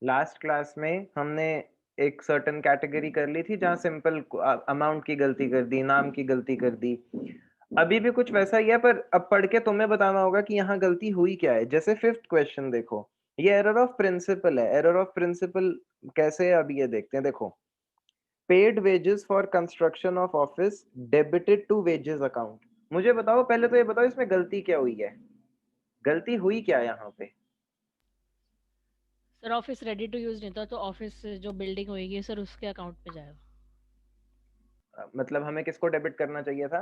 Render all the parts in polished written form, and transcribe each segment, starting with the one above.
Last class में हमने एक सर्टेन कैटेगरी कर ली थी जहाँ सिंपल अमाउंट की गलती कर दी, नाम की गलती कर दी। अभी भी कुछ वैसा ही है, पर अब पढ़ के तुम्हें बताना होगा कि यहाँ गलती हुई क्या है। जैसे फिफ्थ क्वेश्चन देखो, ये एरर ऑफ प्रिंसिपल है। एरर ऑफ प्रिंसिपल कैसे है, अभी ये देखते हैं। देखो, paid wages for construction of office debited to wages account. मुझे बताओ, पहले तो ये बताओ इसमें गलती क्या हुई है, गलती हुई क्या यहाँ पे। Sir office ready to use नहीं था, तो ऑफिस जो बिल्डिंग होगी सर उसके अकाउंट पे जाएगा। मतलब हमें किसको डेबिट करना चाहिए था।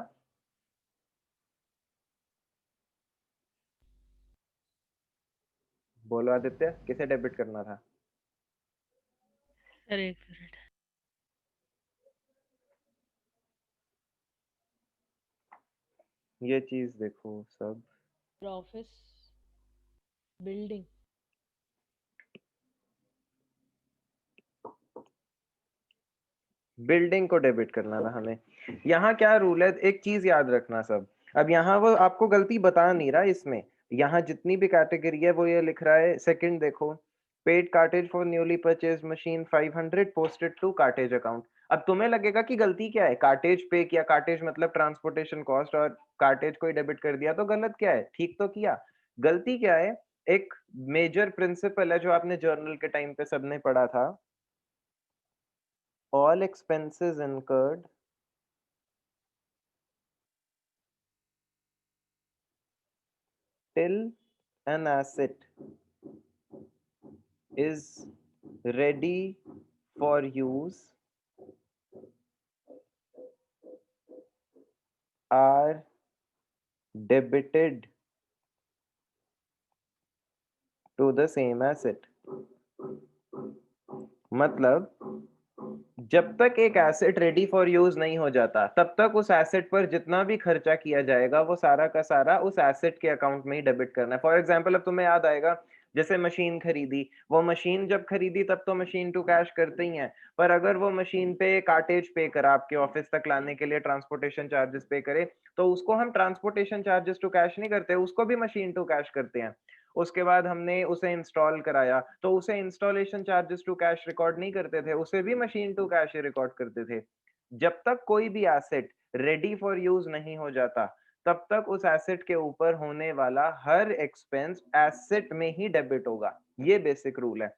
बोलो आदित्य, किसे डेबिट करना था। सर एक मिनट। ये चीज देखो सब। Office building. बिल्डिंग को डेबिट करना था हमें। यहाँ क्या रूल है, एक चीज याद रखना सब। अब यहाँ वो आपको गलती बता नहीं रहा इसमें। यहाँ जितनी भी कैटेगरी है वो ये लिख रहा है। सेकंड देखो, paid cartage for newly purchase machine 500 posted to cartage account. अब तुम्हें लगेगा कि गलती क्या है, कार्टेज पे किया, कार्टेज मतलब ट्रांसपोर्टेशन कॉस्ट, और कार्टेज को ही डेबिट कर दिया तो गलत क्या है, ठीक तो किया। गलती क्या है, एक मेजर प्रिंसिपल है जो आपने जर्नल के टाइम पे सबने पढ़ा था। all expenses incurred till an asset is ready for use are debited to the same asset। मतलब जब तक एक एसेट रेडी फॉर यूज नहीं हो जाता तब तक उस एसेट पर जितना भी खर्चा किया जाएगा वो सारा का सारा उस एसेट के अकाउंट में ही डेबिट करना है। फॉर एग्जांपल, अब तुम्हें याद आएगा, जैसे मशीन खरीदी, वो मशीन जब खरीदी तब तो मशीन टू कैश करते ही हैं, पर अगर वो मशीन पे कार्टेज पे करा, आपके ऑफिस तक लाने के लिए ट्रांसपोर्टेशन चार्जेस पे करे, तो उसको हम ट्रांसपोर्टेशन चार्जेस टू कैश नहीं करते, उसको भी मशीन टू कैश करते हैं। उसके बाद हमने उसे इंस्टॉल कराया तो उसे installation charges to cash record नहीं करते थे, उसे भी मशीन टू कैश ही रिकॉर्ड करते थे। जब तक कोई भी एसेट रेडी फॉर यूज नहीं हो जाता तब तक उस एसेट के ऊपर होने वाला हर एक्सपेंस एसेट में ही डेबिट होगा। ये बेसिक रूल है।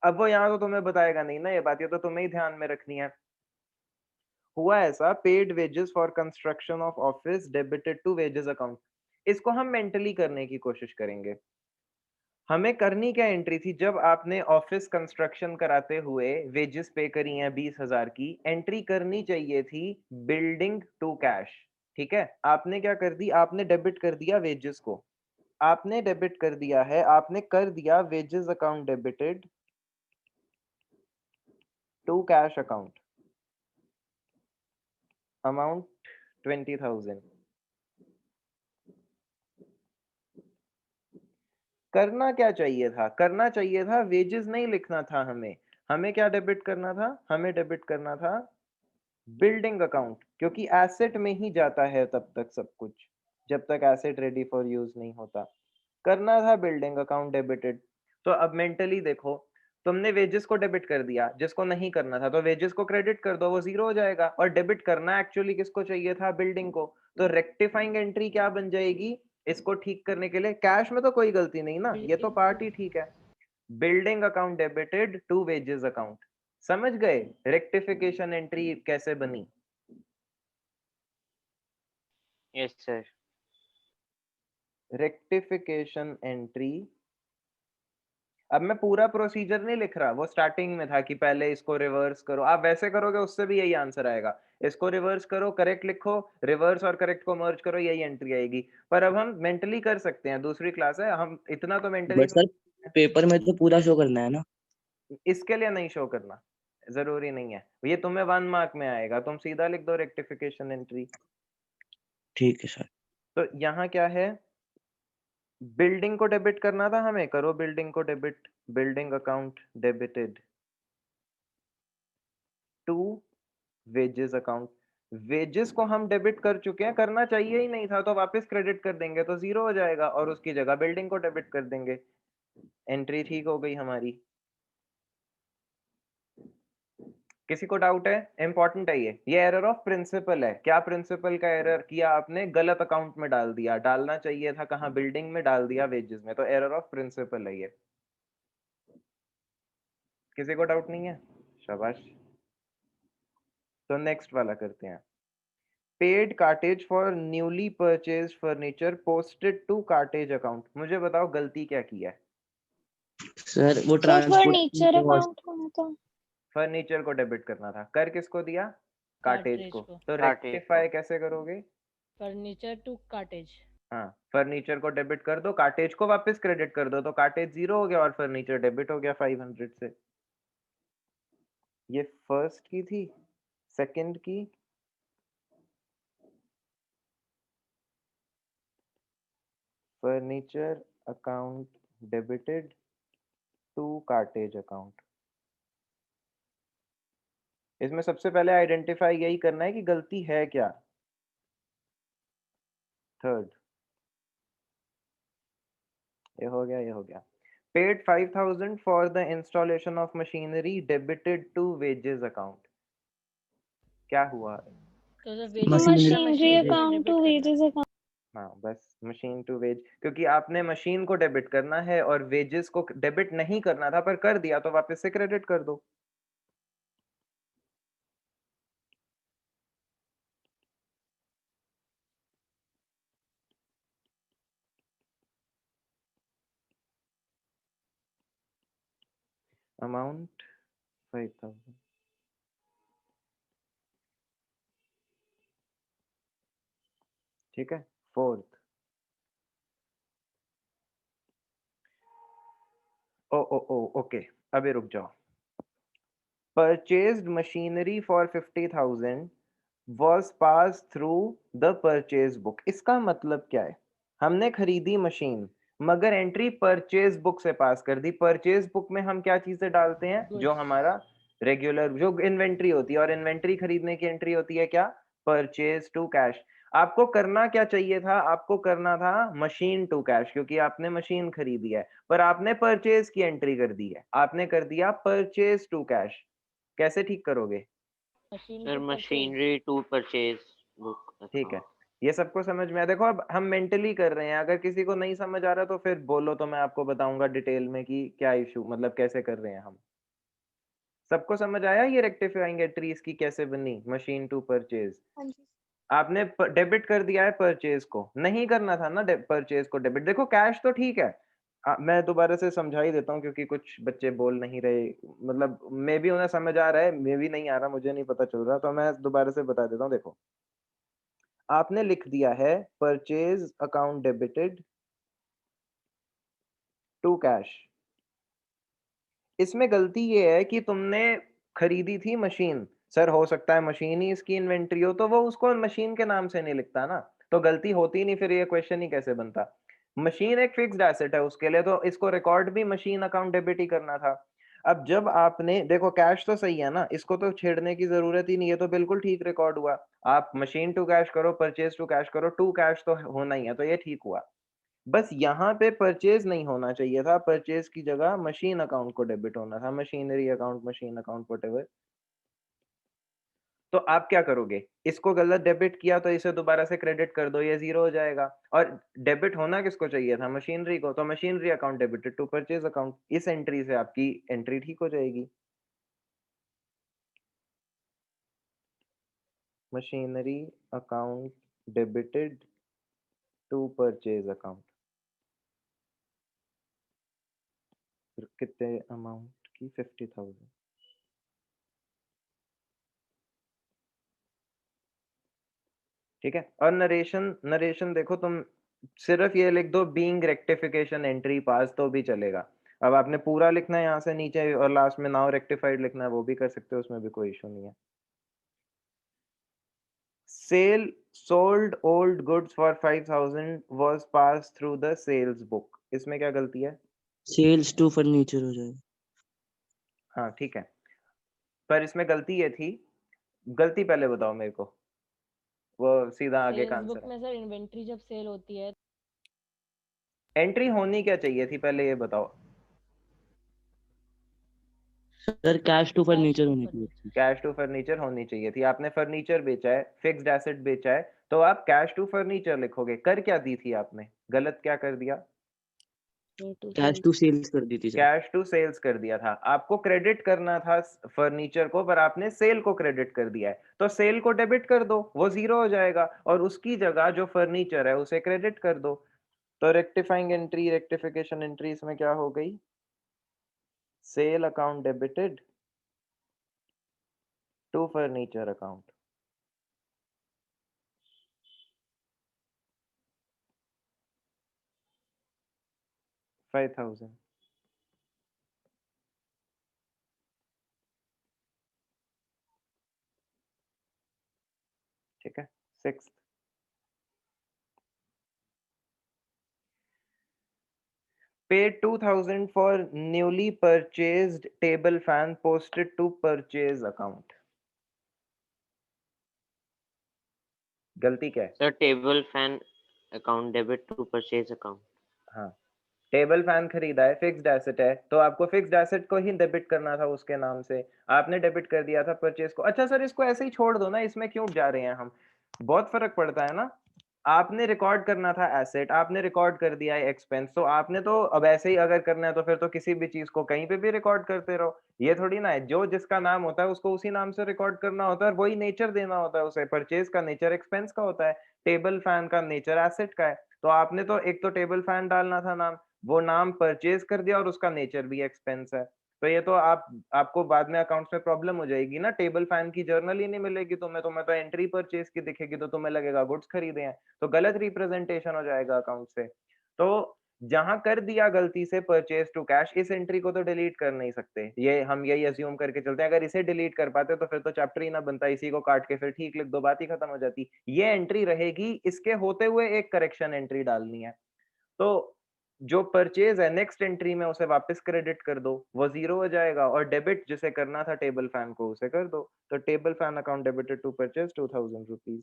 अब वो यहाँ तो तुम्हें बताएगा नहीं ना ये बात, ये तो तुम्हें ही ध्यान में रखनी है। हुआ ऐसा, paid wages for construction of office debited to wages account. इसको हम मेंटली करने की कोशिश करेंगे। हमें करनी क्या एंट्री थी, जब आपने ऑफिस कंस्ट्रक्शन कराते हुए वेजेस पे करी हैं 20,000 की, एंट्री करनी चाहिए थी बिल्डिंग टू कैश। ठीक है, आपने क्या कर दी, आपने डेबिट कर दिया वेजेस को। आपने डेबिट कर दिया है, आपने कर दिया wages account debited to cash account, amount 20,000। करना क्या चाहिए था, करना चाहिए था वेजेस नहीं लिखना था हमें। हमें क्या डेबिट करना था, हमें डेबिट करना था बिल्डिंग अकाउंट, क्योंकि एसेट में ही जाता है तब तक सब कुछ, जब तक एसेट रेडी फॉर यूज नहीं होता। करना था बिल्डिंग अकाउंट डेबिटेड। तो अब मेंटली देखो, तुमने वेजेस को डेबिट कर दिया, जिसको नहीं करना था तो वेजेस को क्रेडिट कर दो, वो जीरो हो जाएगा। और डेबिट करना एक्चुअली किसको चाहिए था, बिल्डिंग को। तो रेक्टिफाइंग एंट्री क्या बन जाएगी, इसको ठीक करने के लिए, कैश में तो कोई गलती नहीं ना, ये तो बिल्डिंग पार्ट ही ठीक है। Building account debited to wages account. समझ गए रेक्टिफिकेशन एंट्री कैसे बनी। Yes sir. रेक्टिफिकेशन एंट्री, अब मैं पूरा प्रोसीजर नहीं लिख रहा, वो स्टार्टिंग में था कि पहले इसको रिवर्स करो, आप वैसे करोगे उससे भी यही आंसर आएगा। इसको रिवर्स करो, करेक्ट लिखो, रिवर्स और करेक्ट को मर्ज करो, यही एंट्री आएगी। पर अब हम मेंटली कर सकते हैं, दूसरी क्लास है, हम इतना तो मेंटली बट सर पेपर में तो पूरा शो करना है ना। इसके लिए नहीं शो करना, जरूरी नहीं है, ये तुम्हें 1 मार्क में आएगा, तुम सीधा लिख दो रेक्टिफिकेशन एंट्री। ठीक है सर। तो यहाँ क्या है, बिल्डिंग को डेबिट करना था हमें, करो बिल्डिंग को debit, building account debited to wages account. Wages को हम डेबिट कर चुके हैं, करना चाहिए ही नहीं था, तो वापस क्रेडिट कर देंगे तो जीरो हो जाएगा और उसकी जगह बिल्डिंग को डेबिट कर देंगे। एंट्री ठीक हो गई हमारी। किसी को डाउट है? इंपॉर्टेंट है ये एरर ऑफ प्रिंसिपल है। क्या प्रिंसिपल का एरर किया आपने? गलत अकाउंट में डाल दिया, डालना चाहिए था कहाँ? बिल्डिंग में डाल दिया, वेजेस में, तो एरर ऑफ प्रिंसिपल है ये। किसी को डाउट नहीं है? शाबाश। तो नेक्स्ट वाला करते हैं। Paid cartage for newly purchase furniture posted to cartage account. मुझे बताओ गलती क्या की है? सर वो तो ट्रांसपोर्ट फर्नीचर अकाउंट होना था। फर्नीचर को डेबिट करना था। कर किसको दिया? कार्टेज कार्ट्रिज को। को। तो कार्टेज रेक्टिफाई को। कैसे करोगे? Furniture to cartage. हाँ, फर्नीचर को डेबिट कर दो, कार्टेज को वापस क्रेडिट कर दो, तो कार्टेज 0 हो गया और फर्नीचर डेबिट हो गया 500 से। ये फर्स्ट की थी। सेकंड की furniture account debited to cartage account. इसमें सबसे पहले आइडेंटिफाई यही करना है कि गलती है क्या। थर्ड ये हो गया, ये हो गया। Paid 5000 for the installation of machinery debited to wages account. क्या हुआ? तो sir wages machinery machinery account to wages account. हाँ बस मशीन टू वेज, क्योंकि आपने मशीन को डेबिट करना है और वेजेस को डेबिट नहीं करना था, पर कर दिया तो वापस से क्रेडिट कर दो। अमाउंट 5000। ठीक है। फोर्थ, ओ ओ ओ ओके, अभी रुक जाओ। Purchased machinery for 50,000 was passed through the purchase book। इसका मतलब क्या है? हमने खरीदी मशीन, मगर एंट्री परचेज बुक से पास कर दी। परचेज बुक में हम क्या चीजें डालते हैं? जो Goods। हमारा रेगुलर जो इन्वेंट्री होती है, और इन्वेंट्री खरीदने की एंट्री होती है क्या? Purchase to cash. आपको करना क्या चाहिए था? आपको करना था मशीन टू कैश, क्योंकि आपने मशीन खरीदी है, पर आपने परचेज की एंट्री कर दी है, आपने कर दिया परचेज टू कैश। कैसे ठीक करोगे? Machine sir to purchase. Machinery to purchase book ठीक है, अकाउंट। ये सबको समझ में आया? देखो अब हम मेंटली कर रहे हैं, अगर किसी को नहीं समझ आ रहा तो फिर बोलो, तो मैं आपको बताऊंगा डिटेल में कि क्या इशू, मतलब कैसे कर रहे हैं हम। सबको समझ आया ये रेक्टिफाइंग एंट्रीज की कैसे बनी? Machine to purchase. हाँ जी। आपने डेबिट कर दिया है परचेज को, नहीं करना था ना परचेज को डेबिट। देखो कैश तो ठीक है, मैं दोबारा से समझा ही देता हूँ क्योंकि कुछ बच्चे बोल नहीं रहे, मतलब मे भी उन्हें समझ आ रहा है, मे भी नहीं आ रहा, मुझे नहीं पता चल रहा, तो मैं दोबारा से बता देता हूँ। देखो आपने लिख दिया है purchase account debited to cash. इसमें गलती ये है कि तुमने खरीदी थी मशीन। सर हो सकता है मशीन ही इसकी इन्वेंट्री हो, तो वो उसको मशीन के नाम से नहीं लिखता ना, तो गलती होती नहीं, फिर ये क्वेश्चन ही कैसे बनता? मशीन एक फिक्स्ड एसेट है, उसके लिए तो इसको रिकॉर्ड भी मशीन अकाउंट डेबिट ही करना था। अब जब आपने देखो कैश तो सही है ना, इसको तो छेड़ने की जरूरत ही नहीं है, तो बिल्कुल ठीक रिकॉर्ड हुआ। आप मशीन टू कैश करो, परचेज टू कैश करो, टू कैश तो होना ही है, तो ये ठीक हुआ। बस यहाँ पे परचेज नहीं होना चाहिए था, परचेज की जगह मशीन अकाउंट को डेबिट होना था, machinery account, machine account, whatever. तो आप क्या करोगे? इसको गलत डेबिट किया तो इसे दोबारा से क्रेडिट कर दो, ये 0 हो जाएगा। और डेबिट होना किसको चाहिए था? मशीनरी को, तो machinery account debited to purchase account. इस एंट्री से आपकी एंट्री ठीक हो जाएगी। Machinery account debited to purchase account. कितने अमाउंट की? 50,000। ठीक है। और नरेशन, नरेशन देखो तुम सिर्फ ये लिख दो बीइंग रेक्टिफिकेशन एंट्री पास, तो भी चलेगा। अब आपने पूरा लिखना है यहाँ से नीचे और लास्ट में नाउ रेक्टिफाइड लिखना है, वो भी कर सकते हो, उसमें भी कोई इशू नहीं है। Sale sold old goods for 5000 was pass through the sales book. इसमें क्या गलती है? सेल्स टू फर्नीचर हो जाएगा। हाँ ठीक है, पर इसमें गलती ये थी, गलती पहले बताओ मेरे को, वो सीधा आगे का सेल्स आंसर बुक है। में सर इन्वेंट्री जब सेल होती है। एंट्री होनी क्या चाहिए थी पहले ये बताओ? सर कैश टू फर्नीचर होनी चाहिए थी। कैश टू फर्नीचर होनी चाहिए थी। आपने फर्नीचर बेचा है, फिक्स्ड एसेट बेचा है, तो आप कैश टू फर्नीचर लिखोगे। कर क्या दी थी आपने, गलत क्या कर दिया? कैश टू सेल्स कर दी थी सर। कैश टू सेल्स कर दिया था। आपको क्रेडिट करना था फर्नीचर को, पर आपने सेल को क्रेडिट कर दिया है, तो सेल को डेबिट कर दो, वो जीरो हो जाएगा, और उसकी जगह जो फर्नीचर है उसे क्रेडिट कर दो। तो रेक्टिफाइंग एंट्री, रेक्टिफिकेशन एंट्री इसमें क्या हो गई? Sale account debited to furniture account. $5,000। ठीक है। 6th, paid 2,000 for newly purchased table fan posted to purchase account। गलती क्या है? Sir table fan account debit to purchase account. हाँ, टेबल फैन खरीदा है, फिक्स्ड एसेट है, तो आपको फिक्स्ड एसेट को ही डेबिट करना था उसके नाम से। आपने डेबिट कर दिया था परचेज को। अच्छा सर, इसको ऐसे ही छोड़ दो ना, इसमें क्यों जा रहे हैं हम? बहुत फर्क पड़ता है ना। आपने रिकॉर्ड करना था एसेट, आपने रिकॉर्ड कर दिया है एक्सपेंस, तो आपने तो अब ऐसे ही अगर करना है तो फिर तो किसी भी चीज को कहीं पे भी रिकॉर्ड करते रहो। ये थोड़ी ना है, जो जिसका नाम होता है उसको उसी नाम से रिकॉर्ड करना होता है, और वही नेचर देना होता है उसे। परचेज का नेचर एक्सपेंस का होता है, टेबल फैन का नेचर एसेट का है। तो आपने तो एक तो टेबल फैन डालना था नाम, वो नाम परचेज कर दिया, और उसका नेचर भी एक्सपेंस है। तो ये तो आपको बाद में अकाउंट्स में प्रॉब्लम हो जाएगी ना। टेबल फैन की जर्नल ही नहीं मिलेगी तुम्हें तो एंट्री परचेज की दिखेगी, तो तुम्हें लगेगा गुड्स खरीदे हैं, तो गलत रिप्रेजेंटेशन हो जाएगा अकाउंट से। तो जहां कर दिया गलती से परचेज टू कैश, इस एंट्री को तो डिलीट कर नहीं सकते। ये हम यही अज्यूम करके चलते हैं, अगर इसे डिलीट कर पाते तो फिर तो चैप्टर ही ना बनता, इसी को काट के फिर ठीक लिख दो, बात ही खत्म हो जाती। ये एंट्री रहेगी, इसके होते हुए एक करेक्शन एंट्री डालनी है। तो जो परचेज है नेक्स्ट एंट्री में उसे वापस क्रेडिट कर दो, वो जीरो हो जाएगा, और डेबिट जिसे करना था टेबल फैन को उसे कर दो। तो table fan account debited to purchase ₹2,000।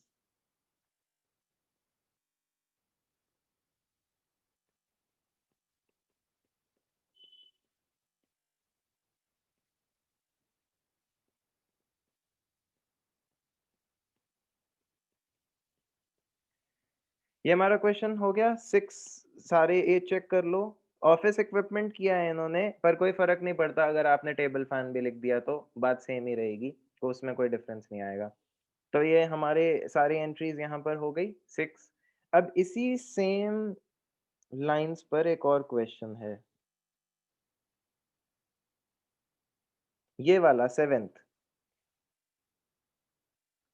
ये हमारा क्वेश्चन हो गया 6। सारे ए चेक कर लो। ऑफिस इक्विपमेंट किया है इन्होंने, पर कोई फर्क नहीं पड़ता, अगर आपने टेबल फैन भी लिख दिया तो बात सेम ही रहेगी, तो उसमें कोई डिफरेंस नहीं आएगा। तो ये हमारे सारी एंट्रीज यहाँ पर हो गई 6। अब इसी सेम लाइंस पर एक और क्वेश्चन है, ये वाला 7th।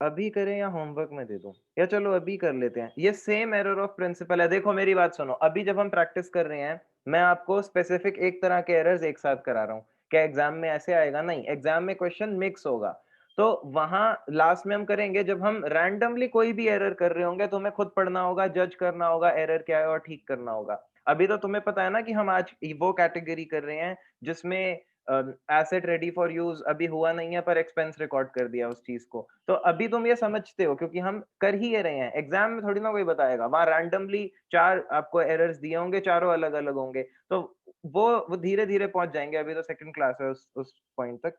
अभी करें या होमवर्क में दे दूं, या चलो अभी कर लेते हैं। ये सेम एरर ऑफ प्रिंसिपल है। देखो मेरी बात सुनो, अभी जब हम प्रैक्टिस कर रहे हैं, मैं आपको स्पेसिफिक एक तरह के एरर्स एक साथ करा रहा हूँ। क्या एग्जाम में ऐसे आएगा? नहीं, एग्जाम में क्वेश्चन मिक्स होगा। तो वहां लास्ट में हम करेंगे जब हम रैंडमली कोई भी एरर कर रहे होंगे, तुम्हें खुद पढ़ना होगा, जज करना होगा एरर क्या है और ठीक करना होगा। अभी तो तुम्हें पता है ना कि हम आज वो कैटेगरी कर रहे हैं जिसमें एसेट रेडी फॉर यूज अभी हुआ नहीं है, पर एक्सपेंस रिकॉर्ड कर दिया उस चीज को। तो अभी तुम ये समझते हो, क्योंकि हम कर ही ये रहे हैं। एग्जाम में थोड़ी ना कोई बताएगा, वहां रैंडमली 4 आपको एरर्स दिए होंगे, चारों अलग अलग होंगे, तो वो धीरे धीरे पहुंच जाएंगे। अभी तो सेकंड क्लास है उस पॉइंट तक।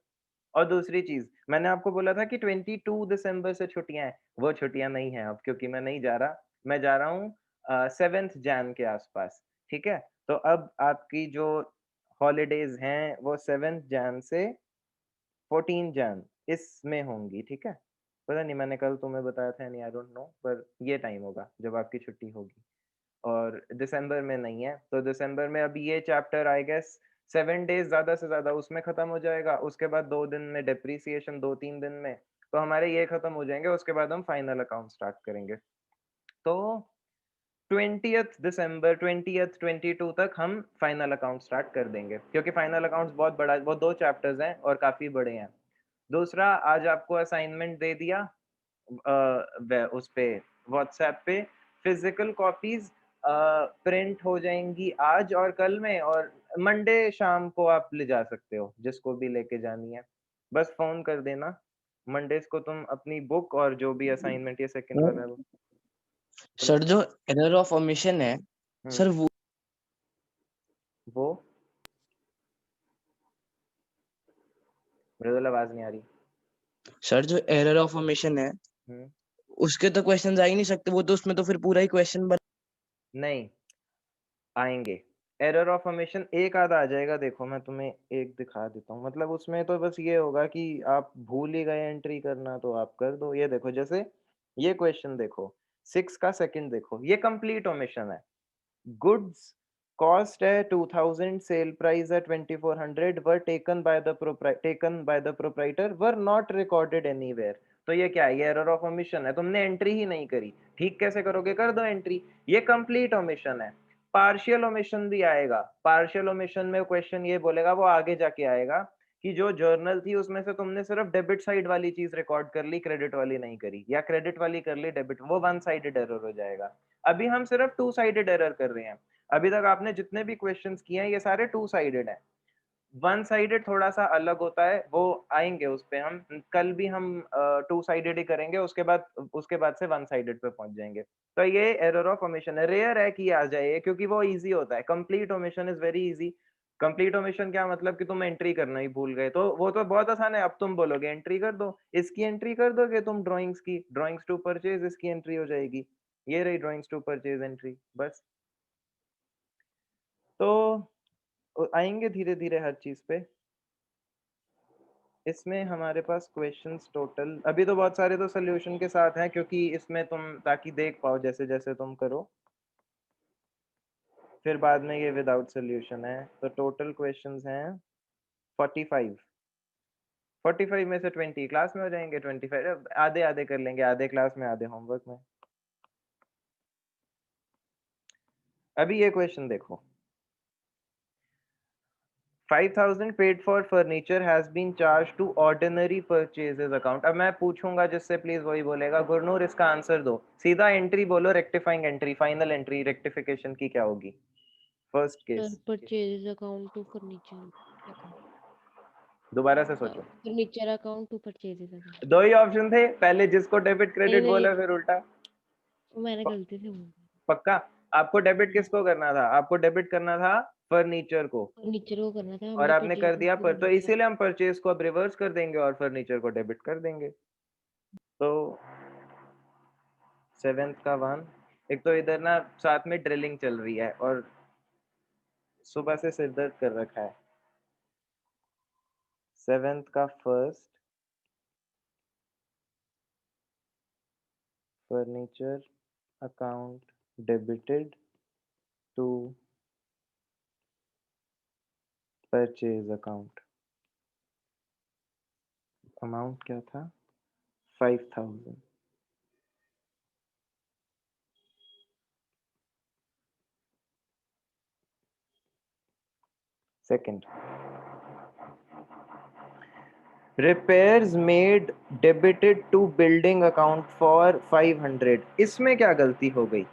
और दूसरी चीज, मैंने आपको बोला था कि 22 दिसंबर से छुट्टियां हैं, वो छुट्टियां नहीं है अब, क्योंकि मैं नहीं जा रहा। मैं जा रहा हूँ 7th जैन के आसपास। ठीक है, तो अब आपकी जो हॉलीडेज हैं वो 7th जैन से 14 जैन इसमें होंगी। ठीक है, पता नहीं मैंने कल तुम्हें बताया था नहीं, आई डोंट नो, पर ये टाइम होगा जब आपकी छुट्टी होगी। और दिसंबर में नहीं है, तो दिसंबर में अभी ये चैप्टर आई गेस 7 डेज ज्यादा से ज्यादा उसमें खत्म हो जाएगा। उसके बाद 2 दिन में डेप्रिसिएशन, 2-3 दिन में, तो हमारे ये खत्म हो जाएंगे। उसके बाद हम फाइनल अकाउंट स्टार्ट करेंगे। तो 20 दिसंबर 22 तक हम फाइनल अकाउंट स्टार्ट कर देंगे, क्योंकि फाइनल अकाउंट्स बहुत बड़ा, वो 2 चैप्टर्स हैं और काफी बड़े हैं। दूसरा, आज आपको असाइनमेंट दे दिया उस पे व्हाट्सएप पे, फिजिकल कॉपीज प्रिंट हो जाएंगी आज और कल में, और मंडे शाम को आप ले जा सकते हो जिसको भी लेके जानी है। बस फोन कर देना मंडेज को, तुम अपनी बुक और जो भी असाइनमेंट ये सेकंड वाला है सर जो एरर ऑफ ओमिशन है सर वो मृदुल आवाज नहीं आ रही। सर जो एरर ऑफ ओमिशन है हम्म, उसके तो क्वेश्चंस आ ही नहीं सकते, वो तो उसमें तो फिर पूरा ही क्वेश्चन बन। नहीं आएंगे। एरर ऑफ ओमिशन एक आधा आ जाएगा, देखो मैं तुम्हें एक दिखा देता हूँ। मतलब उसमें तो बस ये होगा कि आप भूल ही गए एंट्री करना तो आप कर दो। ये देखो जैसे ये क्वेश्चन देखो 6 का सेकंड देखो, ये कंप्लीट ओमिशन है। गुड्स कॉस्ट है 2000, सेल प्राइस है 2400, were taken by the proprietor were not recorded anywhere. तो ये क्या है? ये एरर ऑफ ओमिशन है, तुमने एंट्री ही नहीं करी। ठीक कैसे करोगे? कर दो एंट्री। ये कंप्लीट ओमिशन है। पार्शियल ओमिशन भी आएगा। पार्शियल ओमिशन में क्वेश्चन ये बोलेगा, वो आगे जाके आएगा, कि जो जर्नल थी उसमें से तुमने सिर्फ डेबिट साइड वाली चीज रिकॉर्ड कर ली, क्रेडिट वाली नहीं करी, या क्रेडिट वाली कर ली डेबिट, वो वन साइडेड एरर हो जाएगा। अभी हम सिर्फ टू साइडेड एरर कर रहे हैं। अभी तक आपने जितने भी क्वेश्चंस किए हैं ये सारे टू साइडेड हैं। वन साइडेड थोड़ा सा अलग होता है, वो आएंगे उस पे हम कल भी। हम टू साइडेड ही करेंगे, उसके बाद से वन साइडेड पे पहुंच जाएंगे। तो ये एरर ऑफ ओमिशन है, रेयर है कि आ जाए क्योंकि वो इजी होता है। Complete omission is very easy. Complete omission क्या मतलब कि तुम एंट्री करना ही भूल गए, तो वो तो बहुत आसान है। अब तुम बोलोगे एंट्री कर दो, इसकी एंट्री कर दोगे तुम, ड्राइंग्स की, ड्राइंग्स टू परचेज, इसकी एंट्री हो जाएगी। ये रही ड्राइंग्स टू परचेज एंट्री, बस। तो आएंगे धीरे धीरे हर चीज पे। इसमें हमारे पास क्वेश्चंस टोटल अभी तो बहुत सारे तो सोल्यूशन के साथ हैं, क्योंकि इसमें तुम ताकि देख पाओ जैसे जैसे तुम करो, फिर बाद में ये विदाउट सोल्यूशन है। तो टोटल क्वेश्चंस हैं 45। 45 में से 20 क्लास में हो जाएंगे, 25 आधे आधे कर लेंगे, आधे क्लास में आधे होमवर्क में। अभी ये क्वेश्चन देखो, 5000 paid for furniture has been charged to ordinary purchases account। अब मैं पूछूंगा जिससे प्लीज वही बोलेगा। गुरनूर इसका आंसर दो, सीधा एंट्री बोलो, rectifying entry, final entry rectification की क्या होगी? First case purchase account to furniture account, दोबारा से सोचो। Furniture account to purchases account. दो ही ऑप्शन थे, पहले जिसको डेबिट नहीं क्रेडिट नहीं, बोला फिर उल्टा। वो मैंने गलती से बोल दिया। पक्का? आपको डेबिट किसको करना था? आपको डेबिट करना था फर्नीचर को, फर्नीचर को करना था, और हमने आपने कर परचेजेस दिया को पर, तो कर दिया। इसीलिए हम परचेज को अब रिवर्स कर देंगे और फर्नीचर को डेबिट कर देंगे। तो 7th का 1, एक तो इधर ना साथ में ड्रिलिंग चल रही है और सुबह से सिर दर्द कर रखा है। 7th का first, furniture account debited to purchase account. Amount क्या था? 5000। Second, repairs made debited to building account for 500। इसमें क्या गलती हो गई?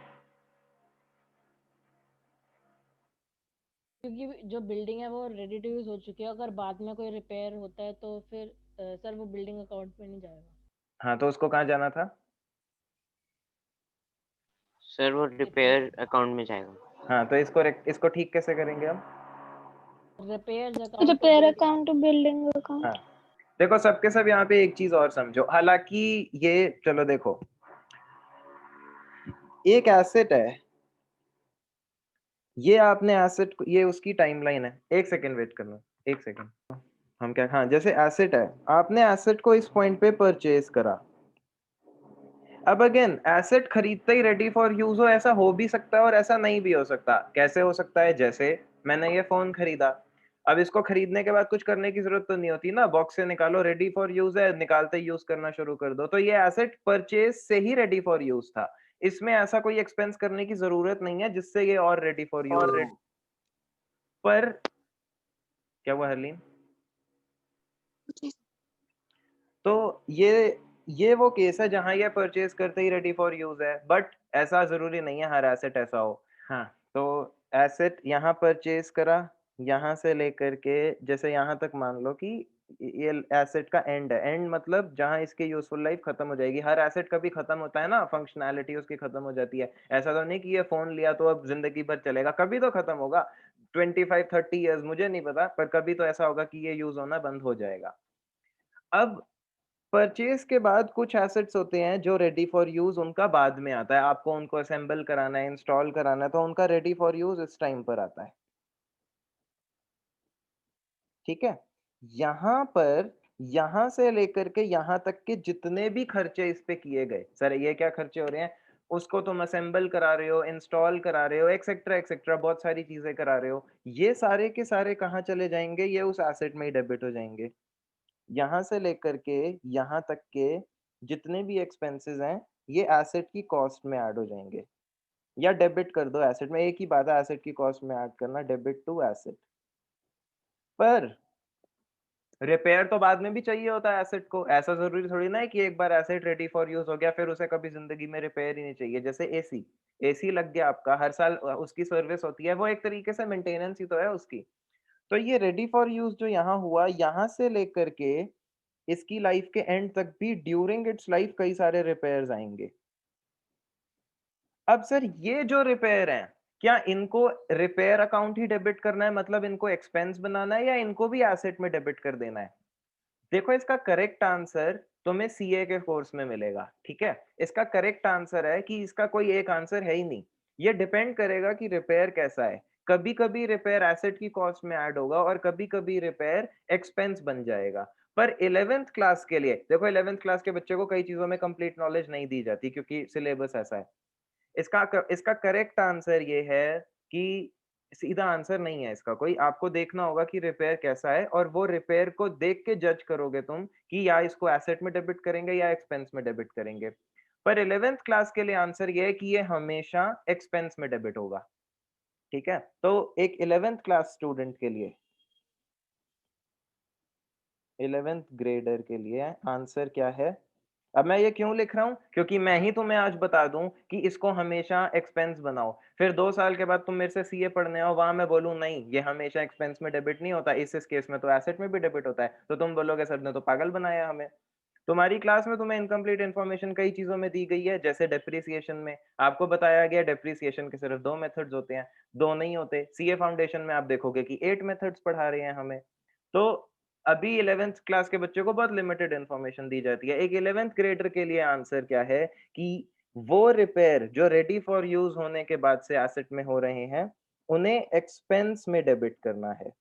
क्योंकि जो बिल्डिंग है वो रेडी टू यूज हो चुकी है, अगर बाद में कोई रिपेयर होता है तो फिर सर वो बिल्डिंग अकाउंट में नहीं जाएगा। हाँ तो उसको कहाँ जाना था? सर वो रिपेयर अकाउंट में जाएगा। हाँ तो इसको ठीक कैसे करेंगे हम? Repairs account repair account to building हाँ अकाउंट। देखो सबके सब यहाँ पे एक चीज और समझो, हालांकि ये चलो देखो, एक एसेट है, ये आपने एसेट, ये उसकी टाइमलाइन है। एक सेकंड वेट करना, एक सेकंड। हम क्या, हाँ जैसे एसेट है, आपने एसेट को इस पॉइंट पे परचेज करा। अब अगेन एसेट खरीदते ही रेडी फॉर यूज हो, ऐसा हो भी सकता है और ऐसा नहीं भी हो सकता। कैसे हो सकता है? जैसे मैंने ये फोन खरीदा, अब इसको खरीदने के बाद कुछ करने की जरूरत तो नहीं होती ना, बॉक्स से निकालो, रेडी फॉर यूज है, निकालते ही यूज करना शुरू कर दो। तो ये एसेट परचेज से ही रेडी फॉर यूज था, इसमें ऐसा कोई एक्सपेंस करने की जरूरत नहीं है जिससे ये और रेडी फॉर यूज हो। पर क्या हुआ हरलीन? तो ये वो केस है जहां ये परचेज करते ही रेडी फॉर यूज है, बट ऐसा जरूरी नहीं है हर एसेट ऐसा हो। हाँ तो एसेट यहाँ परचेज करा, यहाँ से लेकर के जैसे यहाँ तक मान लो कि ये एसेट का एंड है। एंड मतलब जहां इसकी यूजफुल लाइफ खत्म हो जाएगी। हर एसेट कभी खत्म होता है ना, फंक्शनैलिटी उसकी खत्म हो जाती है। ऐसा तो नहीं कि ये फोन लिया तो अब जिंदगी भर चलेगा, कभी तो खत्म होगा। 25-30 ईयर्स मुझे नहीं पता, पर कभी तो ऐसा होगा कि ये यूज होना बंद हो जाएगा। अब परचेज के बाद कुछ एसेट्स होते हैं जो रेडी फॉर यूज उनका बाद में आता है, आपको उनको असेंबल कराना है, इंस्टॉल कराना है, तो उनका रेडी फॉर यूज इस टाइम पर आता है। ठीक है, यहाँ पर यहाँ से लेकर के यहाँ तक के जितने भी खर्चे इस पे किए गए, सर ये क्या खर्चे हो रहे हैं, उसको तुम असेंबल करा रहे हो, इंस्टॉल करा रहे हो, एक्सेट्रा एक्सेट्रा, बहुत सारी चीजें करा रहे हो, ये सारे के सारे कहाँ चले जाएंगे, ये उस एसेट में ही डेबिट हो जाएंगे। यहाँ से लेकर के यहाँ तक के जितने भी एक्सपेंसेस हैं ये एसेट की कॉस्ट में ऐड हो जाएंगे, या डेबिट कर दो एसेट में, एक ही बात है एसेट की कॉस्ट में ऐड करना, डेबिट टू एसेट। पर रिपेयर तो बाद में भी चाहिए होता है एसेट को, ऐसा जरूरी थोड़ी ना है कि एक बार एसेट रेडी फॉर यूज हो गया फिर उसे कभी जिंदगी में रिपेयर ही नहीं चाहिए। जैसे एसी, एसी लग गया आपका, हर साल उसकी सर्विस होती है, वो एक तरीके से मेंटेनेंस ही तो है उसकी। तो ये रेडी फॉर यूज जो यहाँ हुआ, यहाँ से लेकर के इसकी लाइफ के एंड तक भी ड्यूरिंग इट्स लाइफ कई सारे रिपेयर्स आएंगे। अब सर ये जो रिपेयर हैं, क्या इनको रिपेयर अकाउंट ही डेबिट करना है, मतलब इनको एक्सपेंस बनाना है, या इनको भी एसेट में डेबिट कर देना है? देखो इसका करेक्ट आंसर तुम्हें सीए के कोर्स में मिलेगा, ठीक है। इसका करेक्ट आंसर है कि इसका कोई एक आंसर है ही नहीं, ये डिपेंड करेगा कि रिपेयर कैसा है। कभी कभी रिपेयर एसेट की कॉस्ट में ऐड होगा और कभी कभी रिपेयर एक्सपेंस बन जाएगा। पर 11th क्लास के लिए देखो, 11th क्लास के बच्चे को कई चीजों में कंप्लीट नॉलेज नहीं दी जाती क्योंकि सिलेबस ऐसा है। इसका करेक्ट आंसर ये है कि सीधा आंसर नहीं है इसका कोई, आपको देखना होगा कि रिपेयर कैसा है और वो रिपेयर को देख के जज करोगे तुम कि या इसको एसेट में डेबिट करेंगे या एक्सपेंस में डेबिट करेंगे। पर 11th क्लास के लिए आंसर ये है कि ये हमेशा एक्सपेंस में डेबिट होगा, ठीक है। तो एक 11th क्लास स्टूडेंट के लिए, 11th ग्रेडर के लिए आंसर क्या है? अब मैं ये क्यों लिख रहा हूँ, क्योंकि मैं ही तुम्हें आज बता दूं कि इसको हमेशा एक्सपेंस बनाओ, फिर 2 साल के बाद तुम मेरे से सीए पढ़ने आओ, वहां मैं बोलूं नहीं ये हमेशा एक्सपेंस में डेबिट नहीं होता, इस केस में तो एसेट में भी डेबिट होता है, तो तुम बोलोगे सर ने तो पागल बनाया हमें। तुम्हारी क्लास में तुम्हें इनकम्प्लीट इन्फॉर्मेशन कई चीजों में दी गई है, जैसे डेप्रिसिएशन में आपको बताया गया डेप्रिसिएशन के सिर्फ 2 मेथड्स होते हैं, 2 नहीं होते। सीए फाउंडेशन में आप देखोगे कि 8 मेथड्स पढ़ा रहे हैं हमें। तो अभी 11th क्लास के बच्चे को बहुत लिमिटेड इन्फॉर्मेशन दी जाती है। एक 11th ग्रेडर के लिए आंसर क्या है कि वो रिपेयर जो रेडी फॉर यूज होने के बाद से एसेट में हो रहे हैं उन्हें एक्सपेंस में डेबिट करना है,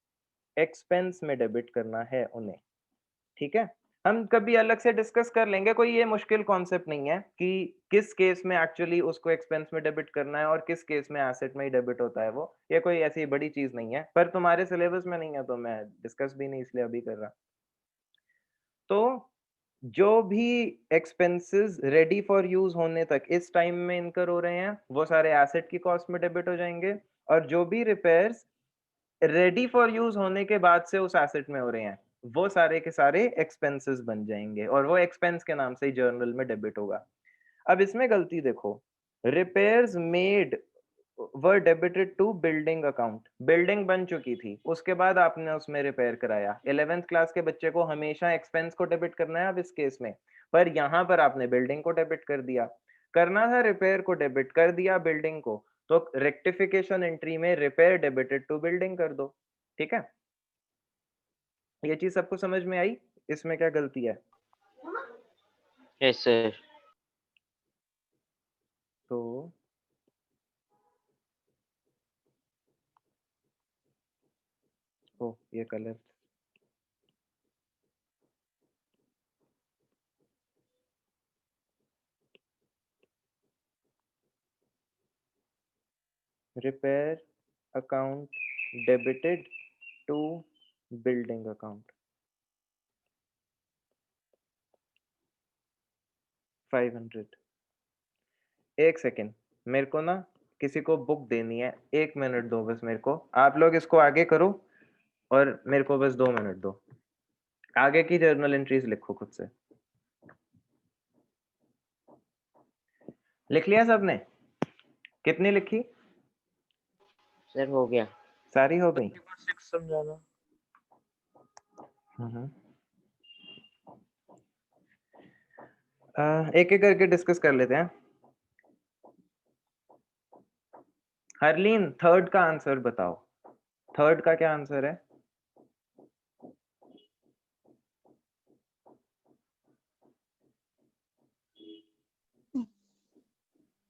एक्सपेंस में डेबिट करना है उन्हें, ठीक है। हम कभी अलग से डिस्कस कर लेंगे, कोई ये मुश्किल कॉन्सेप्ट नहीं है कि किस केस में एक्चुअली उसको एक्सपेंस में डेबिट करना है और किस केस में एसेट में ही डेबिट होता है, वो ये कोई ऐसी बड़ी चीज नहीं है, पर तुम्हारे सिलेबस में नहीं है तो मैं डिस्कस भी नहीं इसलिए अभी कर रहा। तो जो भी एक्सपेंसेस रेडी फॉर यूज होने तक इस टाइम में इनकर हो रहे हैं वो सारे एसेट की कॉस्ट में डेबिट हो जाएंगे, और जो भी रिपेयर्स रेडी फॉर यूज होने के बाद से उस एसेट में हो रहे हैं वो सारे के सारे एक्सपेंसेस बन जाएंगे और वो एक्सपेंस के नाम से ही जर्नल में डेबिट होगा। अब इसमें गलती देखो, repairs made were debited to building account, building बन चुकी थी उसके बाद आपने उसमें रिपेयर कराया। 11th क्लास के बच्चे को हमेशा एक्सपेंस को डेबिट करना है अब इस केस में, पर यहाँ पर आपने बिल्डिंग को डेबिट कर दिया, करना था रिपेयर को डेबिट कर दिया बिल्डिंग को, तो रेक्टिफिकेशन एंट्री में रिपेयर डेबिटेड टू बिल्डिंग कर दो, ठीक है। ये चीज सबको समझ में आई, इसमें क्या गलती है? Yes sir. तो ओ ये कलर, repair account debited to building account 500। एक सेकेंड, मेरे को ना किसी को बुक देनी है, 1 मिनट दो बस मेरे को, आप लोग इसको आगे करो और मेरे को बस 2 मिनट दो, आगे की जर्नल एंट्रीज लिखो खुद से। लिख लिया सबने? कितनी लिखी? सर हो गया। सारी हो गई? 6 समझाना। एक एक करके डिस्कस कर लेते हैं। हरलीन थर्ड का आंसर बताओ, थर्ड का क्या आंसर है?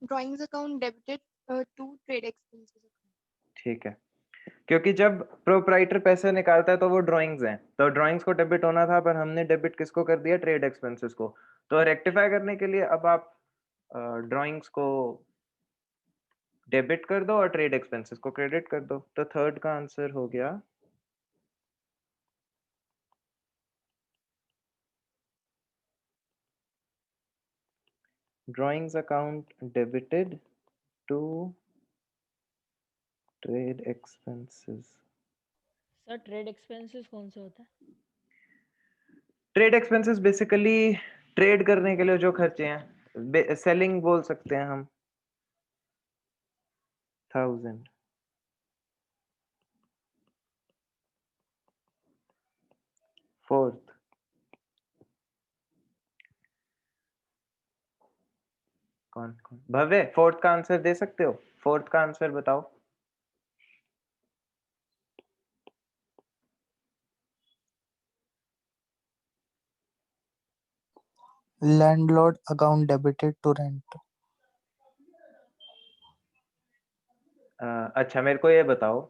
drawings account debited to trade expenses account. ठीक है, क्योंकि जब प्रोप्राइटर पैसे निकालता है तो वो ड्राइंग्स हैं, तो ड्राइंग्स को डेबिट होना था, पर हमने डेबिट किसको कर दिया? ट्रेड एक्सपेंसेस को। तो रेक्टिफाई करने के लिए अब आप ड्राइंग्स को डेबिट कर दो और ट्रेड एक्सपेंसेस को क्रेडिट कर दो। तो थर्ड का आंसर हो गया drawings account debited to trade expenses. Sir trade expenses कौन सा होता है? ट्रेड एक्सपेंसेस बेसिकली ट्रेड करने के लिए जो खर्चे हैं, सेलिंग बोल सकते हैं हम। 1000 फोर्थ कौन कौन? भव्य, फोर्थ का आंसर दे सकते हो? फोर्थ का आंसर बताओ। Landlord account debited to rent. अच्छा, मेरे को ये बताओ,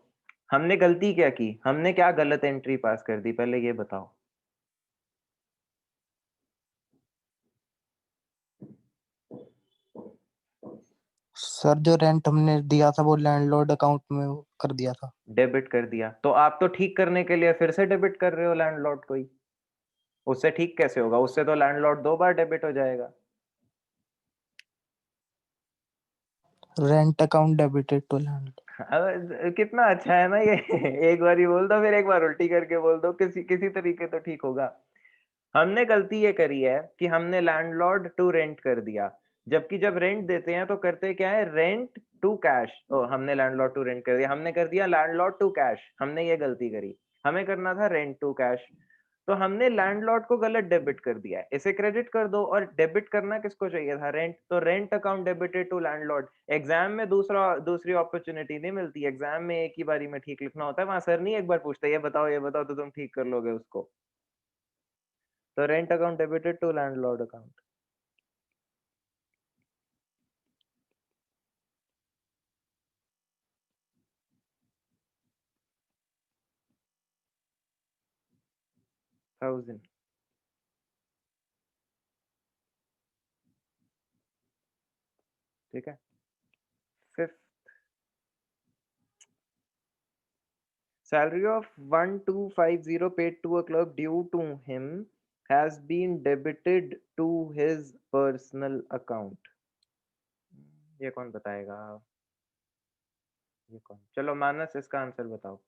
हमने गलती क्या की? हमने क्या गलत एंट्री पास कर दी, पहले ये बताओ। सर जो रेंट हमने दिया था वो लैंडलॉर्ड अकाउंट में कर दिया था। डेबिट कर दिया, तो आप तो ठीक करने के लिए फिर से डेबिट कर रहे हो लैंडलॉर्ड को ही। उससे ठीक कैसे होगा? उससे तो लैंडलॉर्ड 2 बार डेबिट हो जाएगा। Rent account debited to landlord. अब कितना अच्छा है ना ये। एक बार ही बोल दो, फिर एक बार उल्टी करके बोल दो, किसी किसी तरीके तो ठीक होगा। हमने गलती ये करी है कि हमने लैंडलॉर्ड टू रेंट कर दिया, जबकि जब रेंट देते हैं तो करते क्या है? Rent to cash. ओ, हमने लैंडलॉर्ड टू रेंट कर दिया, हमने कर दिया लैंडलॉर्ड टू कैश। हमने ये गलती करी, हमें करना था रेंट टू कैश, तो हमने लैंडलॉर्ड को गलत डेबिट कर दिया है। इसे क्रेडिट कर दो, और डेबिट करना किसको चाहिए था? रेंट। तो rent account debited to landlord. Exam में दूसरी अपॉर्चुनिटी नहीं मिलती, एग्जाम में एक ही बारी में ठीक लिखना होता है। वहां सर नहीं एक बार पूछते ये बताओ तो तुम ठीक कर लोगे उसको। तो rent account debited to landlord account. Thousand. ठीक है। Fifth, salary of 1250 paid to a clerk due to him has been debited to his personal account। ये कौन बताएगा? ये कौन? चलो मानस, इसका आंसर बताओ।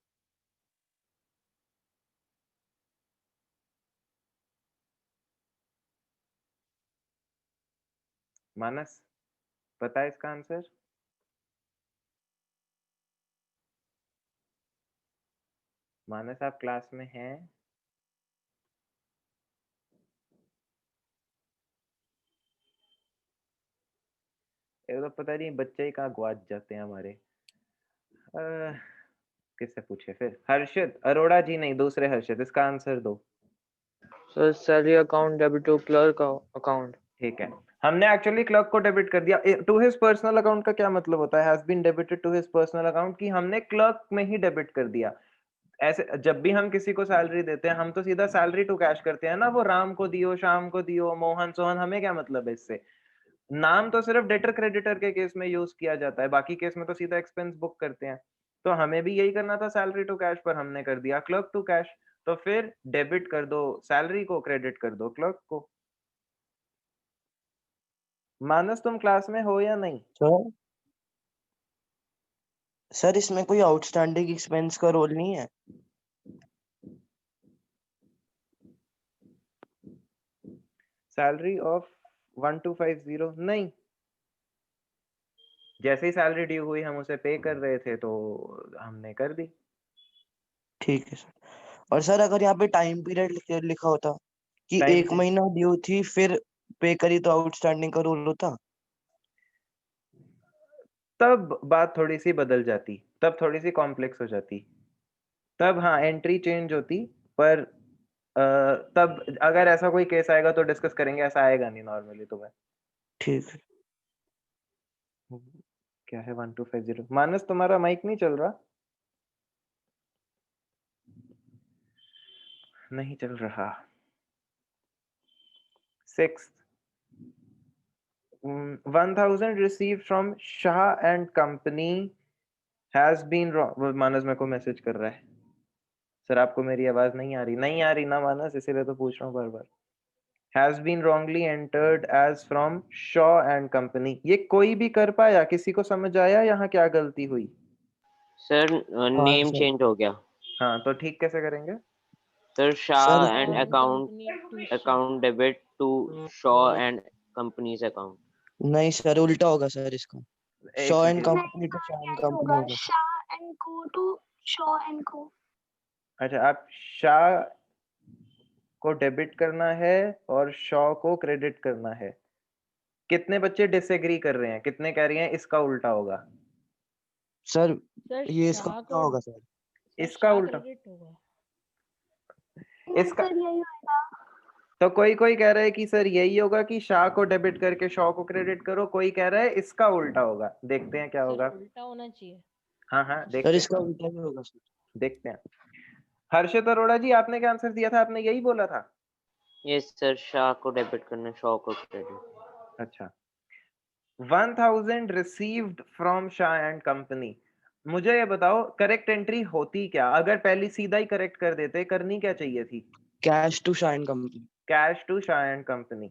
मानस, पता है इसका आंसर? मानस, आप क्लास में हैं? ये तो पता नहीं बच्चे ही कहाँ गुआच जाते हैं हमारे। किससे पूछे फिर? हर्षित, अरोड़ा जी नहीं, दूसरे हर्षित, इसका आंसर दो। Sir salary account debit to clerk account. ठीक है, हमने एक्चुअली क्लर्क को डेबिट कर दिया। टू हिज पर्सनल अकाउंट का क्या मतलब होता है? Has been debited to his personal account, कि हमने क्लर्क में ही डेबिट कर दिया। ऐसे जब भी हम किसी को सैलरी देते हैं, हम तो सीधा सैलरी टू कैश करते हैं ना। वो राम को दियो, श्याम को दियो, मोहन सोहन, हमें क्या मतलब है इससे? नाम तो सिर्फ डेटर क्रेडिटर के केस में यूज किया जाता है, बाकी केस में तो सीधा एक्सपेंस बुक करते हैं। तो हमें भी यही करना था, सैलरी टू कैश, पर हमने कर दिया क्लर्क टू कैश। तो फिर डेबिट कर दो सैलरी को, क्रेडिट कर दो क्लर्क को। मानस, तुम क्लास में हो या नहीं? सर इसमें कोई आउटस्टैंडिंग एक्सपेंस का रोल नहीं है? सैलरी ऑफ 1250 नहीं, जैसे ही सैलरी ड्यू हुई हम उसे पे कर रहे थे तो हमने कर दी। ठीक है सर। और सर अगर यहाँ पे टाइम पीरियड लिखा होता कि टाइम 1 महीना ड्यू थी फिर पे करी तो आउटस्टैंडिंग का रोल होता? तब बात थोड़ी सी बदल जाती, तब थोड़ी सी कॉम्प्लेक्स हो जाती, तब हाँ एंट्री चेंज होती। पर तब अगर ऐसा कोई केस आएगा तो डिस्कस करेंगे, ऐसा आएगा नहीं नॉर्मली तुम्हें। ठीक है। क्या है 1250? मानस तुम्हारा माइक नहीं चल रहा? नहीं चल रहा। 6th 1000 received from Shah and company has been wrong। वो मानस मेरे को मैसेज कर रहा है, सर आपको मेरी आवाज नहीं आ रही ना मानस, इसीलिए तो पूछ रहा हूँ बार बार। has been wrongly entered as from Shaw and company। ये कोई भी कर पाया? किसी को समझ आया यहाँ क्या गलती हुई? सर हाँ नेम सर। चेंज हो गया। हाँ तो ठीक कैसे करेंगे? सर सर शाह इसको and company to Shah। Account debit to Shaw and company's account. नहीं सर, उल्टा होगा सर इसका। एक Shaw and second. Company to नहीं शॉ एंड सर, कंपनी होगा होगा। Shah and co to Shaw and co. अच्छा, आप शाह को डेबिट करना है और शॉ को क्रेडिट करना है। कितने बच्चे डिसएग्री कर रहे हैं? कितने कह रही हैं इसका उल्टा होगा? सर सर ये इसका शाह उल्टा को होगा सर। सर इसका शाह उल्टा? क्रेडिट होगा। इसका सर यही होगा। तो कोई कोई कह रहा है कि सर यही होगा कि शाह को डेबिट करके शॉ को क्रेडिट करो, कोई कह रहा है इसका उल्टा होगा। देखते हैं क्या सर होगा। उल्टा होना चाहिए। हाँ हाँ सर देखते इसका हैं, उल्टा भी होगा सर। देखते हैं। हर्षित अरोड़ा जी, आपने क्या आंसर दिया था? आपने यही बोला था? यस सर, शाह को डेबिट करना, शॉ को क्रेडिट। अच्छा, 1000 received from Shah and company. मुझे ये बताओ करेक्ट एंट्री होती क्या? अगर पहली सीधा ही करेक्ट कर देते, करनी क्या चाहिए थी? Cash to Shaw and company. Cash to Shah and company.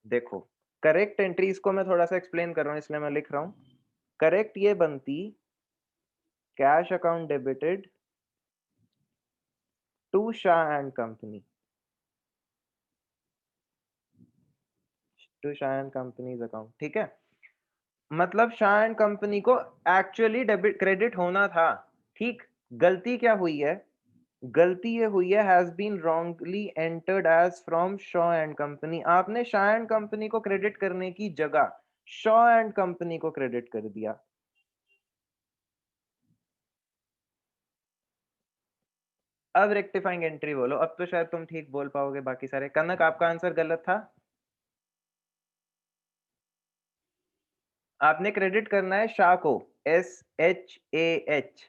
देखो करेक्ट एंट्री, इसको मैं थोड़ा सा एक्सप्लेन कर रहा हूँ इसलिए मैं लिख रहा हूँ। करेक्ट ये बनती cash account debited to Shah and company, to Shah and company's account. ठीक है, मतलब शाह एंड कंपनी को एक्चुअली डेबिट क्रेडिट होना था। ठीक, गलती क्या हुई है? गलती ये हुई है has been wrongly entered as from Shaw and company. आपने शाह एंड कंपनी को क्रेडिट करने की जगह शॉ एंड कंपनी को क्रेडिट कर दिया। अब रेक्टिफाइंग एंट्री बोलो, अब तो शायद तुम ठीक बोल पाओगे। बाकी सारे, कनक आपका आंसर गलत था। आपने क्रेडिट करना है शाह को, SHAH,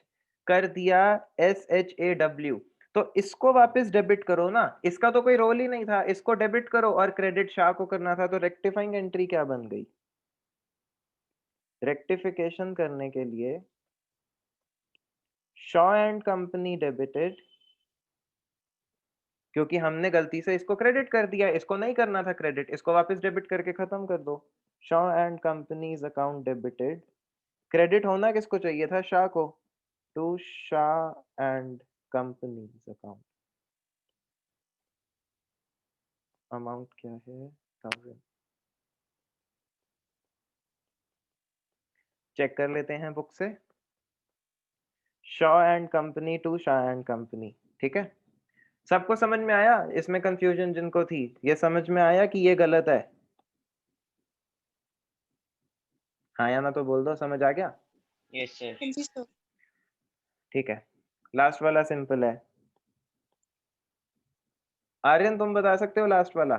कर दिया SHAW। तो इसको वापस डेबिट करो ना, इसका तो कोई रोल ही नहीं था। इसको डेबिट करो और क्रेडिट शाह को करना था। तो रेक्टिफाइंग एंट्री क्या बन गई? रेक्टिफिकेशन करने के लिए शॉ एंड कंपनी डेबिटेड, क्योंकि हमने गलती से इसको क्रेडिट कर दिया, इसको नहीं करना था क्रेडिट, इसको वापस डेबिट करके खत्म कर दो। Shaw and company's account debited, credit होना किसको चाहिए था? शाह को, to Shah and company's account. Amount क्या है? 1000। चेक कर लेते हैं बुक से। Shaw and company to Shah and company. ठीक है, सबको समझ में आया? इसमें कंफ्यूजन जिनको थी, ये समझ में आया कि ये गलत है? हाँ या ना तो बोल दो, समझ आ गया? Yes sir. हाँ जी सर। ठीक है, लास्ट वाला सिंपल है। आर्यन तुम बता सकते हो लास्ट वाला?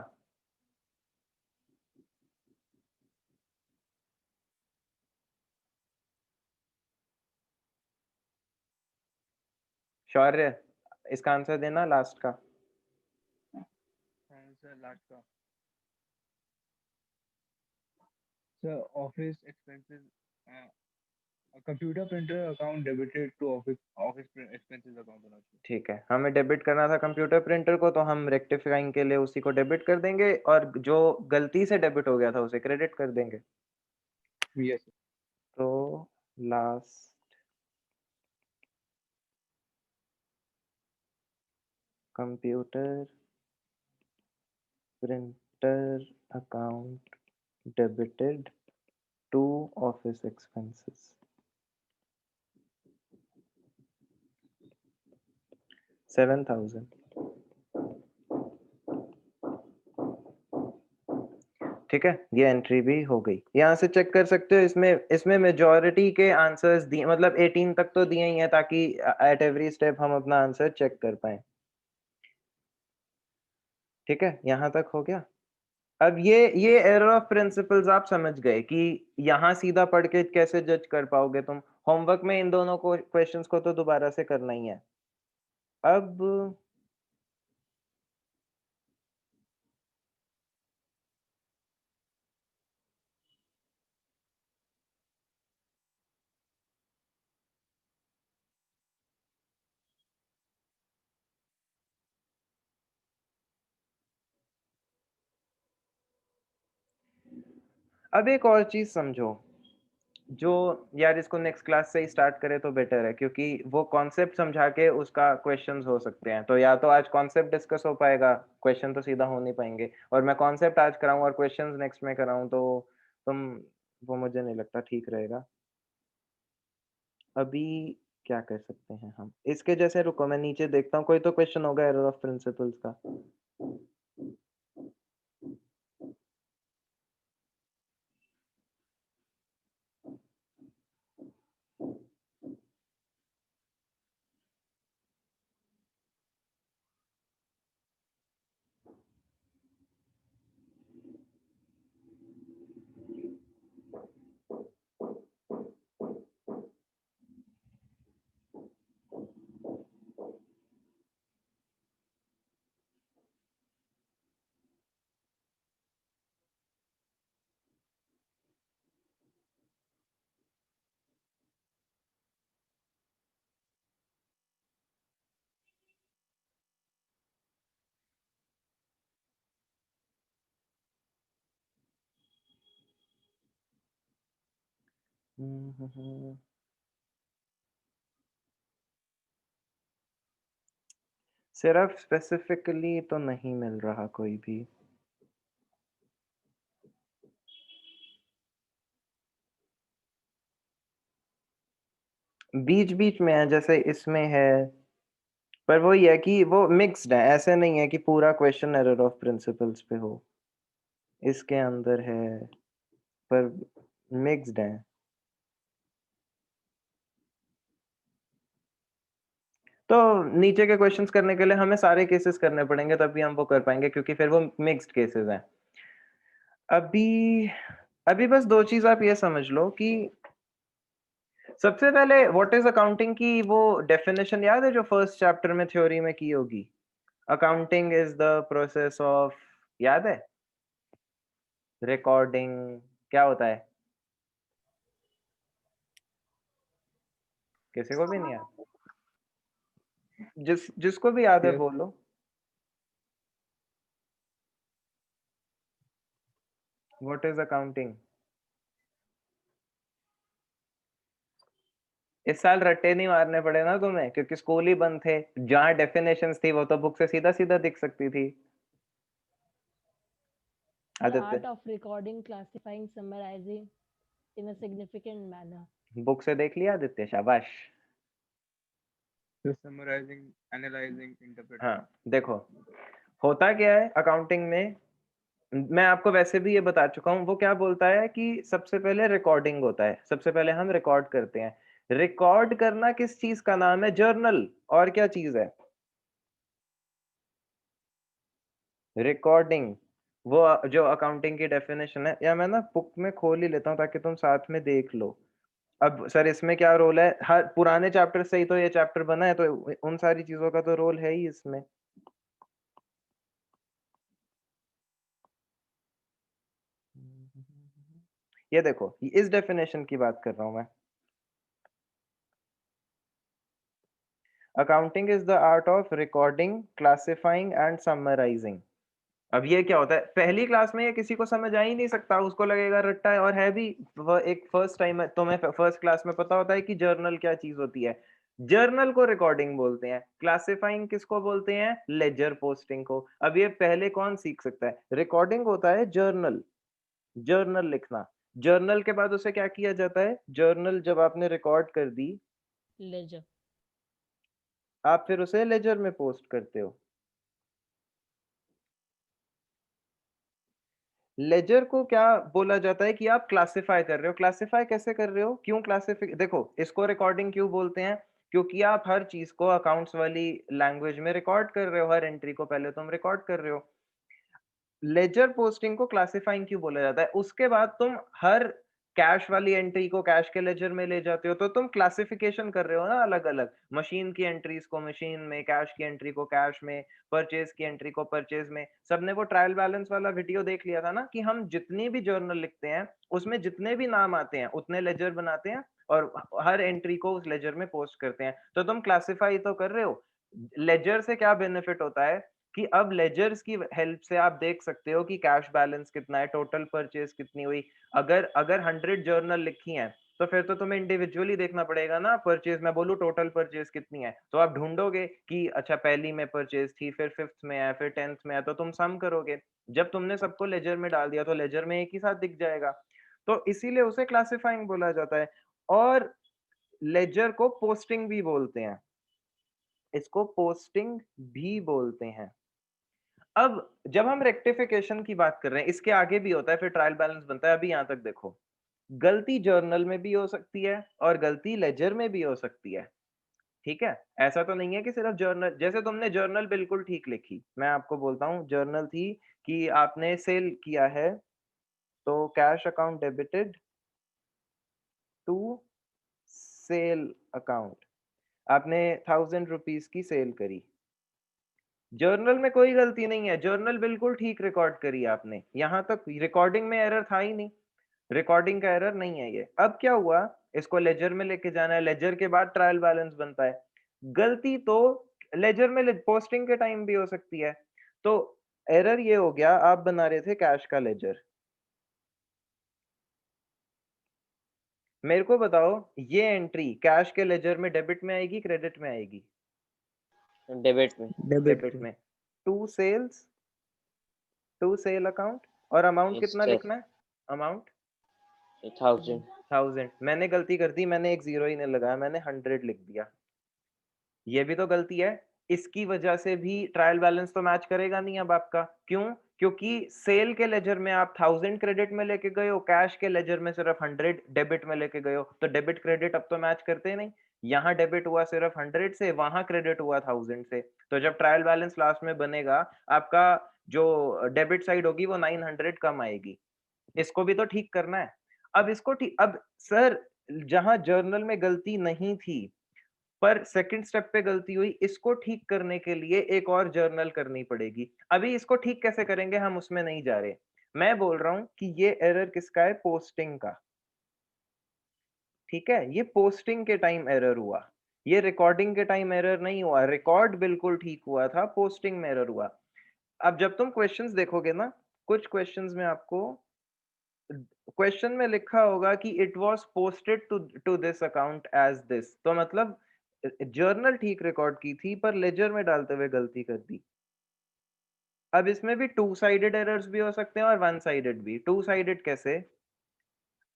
शौर्य, इसका आंसर देना लास्ट का। सर लास्ट का sir, office expenses, computer printer account debited to office office expenses account होना चाहिए। ठीक है, हमें डेबिट करना था कंप्यूटर प्रिंटर को, तो हम रेक्टिफाइंग के लिए उसी को डेबिट कर देंगे, और जो गलती से डेबिट हो गया था उसे क्रेडिट कर देंगे। Yes sir. तो last computer printer account debited to office expenses, 7000। ठीक है, ये एंट्री भी हो गई। यहाँ से चेक कर सकते हो, इसमें मेजॉरिटी के आंसर्स दिए, मतलब 18 तक तो दिए ही हैं, ताकि एट एवरी स्टेप हम अपना आंसर चेक कर पाए। ठीक है, यहाँ तक हो गया। अब ये एरर ऑफ प्रिंसिपल्स आप समझ गए कि यहाँ सीधा पढ़ के कैसे जज कर पाओगे तुम। होमवर्क में इन दोनों को क्वेश्चंस को तो दोबारा से करना ही है। अब एक और चीज समझो, जो यार इसको नेक्स्ट क्लास से ही स्टार्ट करे तो बेटर है, क्योंकि वो कॉन्सेप्ट समझा के उसका क्वेश्चंस हो सकते हैं। तो या तो आज कॉन्सेप्ट डिस्कस हो पाएगा, क्वेश्चन तो सीधा हो नहीं पाएंगे, और मैं कॉन्सेप्ट आज कराऊं और क्वेश्चंस नेक्स्ट में कराऊं तो तुम वो मुझे नहीं लगता ठीक रहेगा। अभी क्या कर सकते हैं हम इसके जैसे, रुको मैं नीचे देखता हूँ, कोई तो क्वेश्चन होगा एरर ऑफ प्रिंसिपल्स का। सिर्फ स्पेसिफिकली तो नहीं मिल रहा कोई भी। बीच बीच में है, जैसे इसमें है, पर वो ये है कि वो मिक्स्ड है, ऐसे नहीं है कि पूरा क्वेश्चन एरर ऑफ प्रिंसिपल्स पे हो। इसके अंदर है पर मिक्स्ड है। तो नीचे के क्वेश्चंस करने के लिए हमें सारे केसेस करने पड़ेंगे, तभी हम वो कर पाएंगे, क्योंकि फिर वो मिक्स्ड केसेस हैं। अभी अभी बस दो चीज आप ये समझ लो कि सबसे पहले व्हाट इज अकाउंटिंग की वो डेफिनेशन याद है जो फर्स्ट चैप्टर में थ्योरी में की होगी। Accounting is the process of, याद है, रिकॉर्डिंग। क्या होता है, किसी को भी नहीं याद? जिसको भी याद है Yes. बोलो। What is accounting? इस साल रट्टे नहीं मारने पड़े ना तुम्हें, क्योंकि स्कूल ही बंद थे। जहां डेफिनेशंस थी वो तो बुक से सीधा सीधा दिख सकती थी। The Aditya, art of recording, classifying, summarizing in a significant manner. Book से देख लिया आदित्य, शाबाश। So summarizing, analyzing, interpreting. हाँ देखो, होता क्या है अकाउंटिंग में, मैं आपको वैसे भी ये बता चुका हूँ। वो क्या बोलता है कि सबसे पहले रिकॉर्डिंग होता है, सबसे पहले हम रिकॉर्ड करते हैं। रिकॉर्ड करना किस चीज का नाम है? जर्नल। और क्या चीज है? रिकॉर्डिंग। वो जो अकाउंटिंग की डेफिनेशन है, या मैं ना बुक में खोल ही लेता हूँ ताकि तुम साथ में देख लो। अब सर इसमें क्या रोल है? हर पुराने चैप्टर से ही तो ये चैप्टर बना है, तो उन सारी चीजों का तो रोल है ही इसमें। ये देखो, इस डेफिनेशन की बात कर रहा हूं मैं। Accounting is the art of recording, classifying and summarising. अब ये क्या होता है? पहली क्लास में ये किसी को समझ आ ही नहीं सकता, उसको लगेगा रट्टा है, और है भी। वो एक फर्स्ट टाइम है, तुम्हें फर्स्ट क्लास में पता होता है कि जर्नल क्या चीज होती है। जर्नल को रिकॉर्डिंग बोलते हैं। क्लासिफाइंग किसको बोलते हैं? लेजर पोस्टिंग को। अब ये पहले कौन सीख सकता है? रिकॉर्डिंग होता है जर्नल, जर्नल लिखना। जर्नल के बाद उसे क्या किया जाता है? जर्नल जब आपने रिकॉर्ड कर दी, Ledger. आप फिर उसे लेजर में पोस्ट करते हो। लेजर को क्या बोला जाता है? कि आप क्लासिफाई कर रहे हो। क्लासिफाई कैसे कर रहे हो? क्यों क्लासिफाई? देखो, इसको रिकॉर्डिंग क्यों बोलते हैं? क्योंकि आप हर चीज को अकाउंट्स वाली लैंग्वेज में रिकॉर्ड कर रहे हो। हर एंट्री को पहले तुम रिकॉर्ड कर रहे हो। लेजर पोस्टिंग को क्लासिफाइंग क्यों बोला जाता है? उसके बाद तुम हर कैश वाली एंट्री को कैश के लेजर में ले जाते हो, तो तुम क्लासिफिकेशन कर रहे हो ना अलग-अलग। मशीन की एंट्रीज को मशीन में, कैश की एंट्री को कैश में, परचेज की एंट्री को परचेज में। सबने वो ट्रायल बैलेंस वाला वीडियो देख लिया था ना कि हम जितनी भी जर्नल लिखते हैं, उसमें जितने भी नाम आते हैं, उतने लेजर बनाते हैं और हर एंट्री को उस लेजर में पोस्ट करते हैं। तो तुम क्लासिफाई तो कर रहे हो। लेजर से क्या बेनिफिट होता है कि अब लेजर्स की हेल्प से आप देख सकते हो कि कैश बैलेंस कितना है, टोटल परचेज कितनी हुई। अगर अगर 100 जर्नल लिखी हैं, तो फिर तो तुम्हें इंडिविजुअली देखना पड़ेगा ना। परचेज मैं बोलूं टोटल परचेज कितनी है, तो आप ढूंढोगे कि अच्छा पहली में परचेज थी, फिर 5th में है, फिर 10th में है, तो तुम सम करोगे। जब तुमने सबको लेजर में डाल दिया तो लेजर में एक ही साथ दिख जाएगा। तो इसीलिए उसे क्लासिफाइंग बोला जाता है। और लेजर को पोस्टिंग भी बोलते हैं, इसको पोस्टिंग भी बोलते हैं। अब जब हम रेक्टिफिकेशन की बात कर रहे हैं, इसके आगे भी होता है, फिर ट्रायल बैलेंस बनता है। अभी यहां तक देखो, गलती जर्नल में भी हो सकती है और गलती लेजर में भी हो सकती है। ठीक है, ऐसा तो नहीं है कि सिर्फ जर्नल। जैसे तुमने जर्नल बिल्कुल ठीक लिखी, मैं आपको बोलता हूँ जर्नल थी कि आपने सेल किया है, तो cash account debited to sale account, आपने 1000 रुपीज की सेल करी। जर्नल में कोई गलती नहीं है, जर्नल बिल्कुल ठीक रिकॉर्ड करी आपने, यहां तक रिकॉर्डिंग में एरर था ही नहीं, रिकॉर्डिंग का एरर नहीं है ये। अब क्या हुआ, इसको लेजर में लेके जाना है, लेजर के बाद ट्रायल बैलेंस बनता है। गलती तो लेजर में पोस्टिंग के टाइम भी हो सकती है। तो एरर ये हो गया, आप बना रहे थे कैश का लेजर। मेरे को बताओ, ये एंट्री कैश के लेजर में डेबिट में आएगी क्रेडिट में आएगी? डेबिट में। डेबिट में। To sales, to sale account, और अमाउंट कितना Yes, लिखना है? अमाउंट 1000। 1000। मैंने गलती कर दी, मैंने एक जीरो ही नहीं लगाया, मैंने 100 लिख दिया। ये भी तो गलती है। इसकी वजह से भी ट्रायल बैलेंस तो मैच करेगा नहीं अब आपका। क्यों? क्योंकि सेल के लेजर में आप 1000 क्रेडिट में लेके गए हो, कैश के लेजर में सिर्फ 100 डेबिट में लेके गए हो, तो डेबिट क्रेडिट अब तो मैच करते नहीं। यहाँ डेबिट हुआ सिर्फ 100 से, वहां क्रेडिट हुआ 1000 से। तो जब ट्रायल बैलेंस लास्ट में बनेगा, आपका जो डेबिट साइड होगी वो 900 कम आएगी। इसको भी तो ठीक करना है। अब इसको ठीक, अब सर जहां जर्नल में गलती नहीं थी पर सेकंड स्टेप पे गलती हुई, इसको ठीक करने के लिए एक और जर्नल करनी पड़ेगी। अभी इसको ठीक कैसे करेंगे हम उसमें नहीं जा रहे। मैं बोल रहा हूं कि ये एरर किसका है? पोस्टिंग का। ठीक है, ये पोस्टिंग के टाइम एरर हुआ, ये रिकॉर्डिंग के टाइम एरर नहीं हुआ। रिकॉर्ड बिल्कुल ठीक हुआ था, पोस्टिंग में एरर हुआ। अब जब तुम क्वेश्चंस देखोगे ना, कुछ क्वेश्चंस में आपको क्वेश्चन में लिखा होगा कि it was posted to this account as this, तो मतलब जर्नल ठीक रिकॉर्ड की थी पर लेजर में डालते हुए गलती कर दी। अब इसमें भी टू साइडेड एरर्स भी हो सकते हैं और वन साइडेड भी। टू साइडेड कैसे?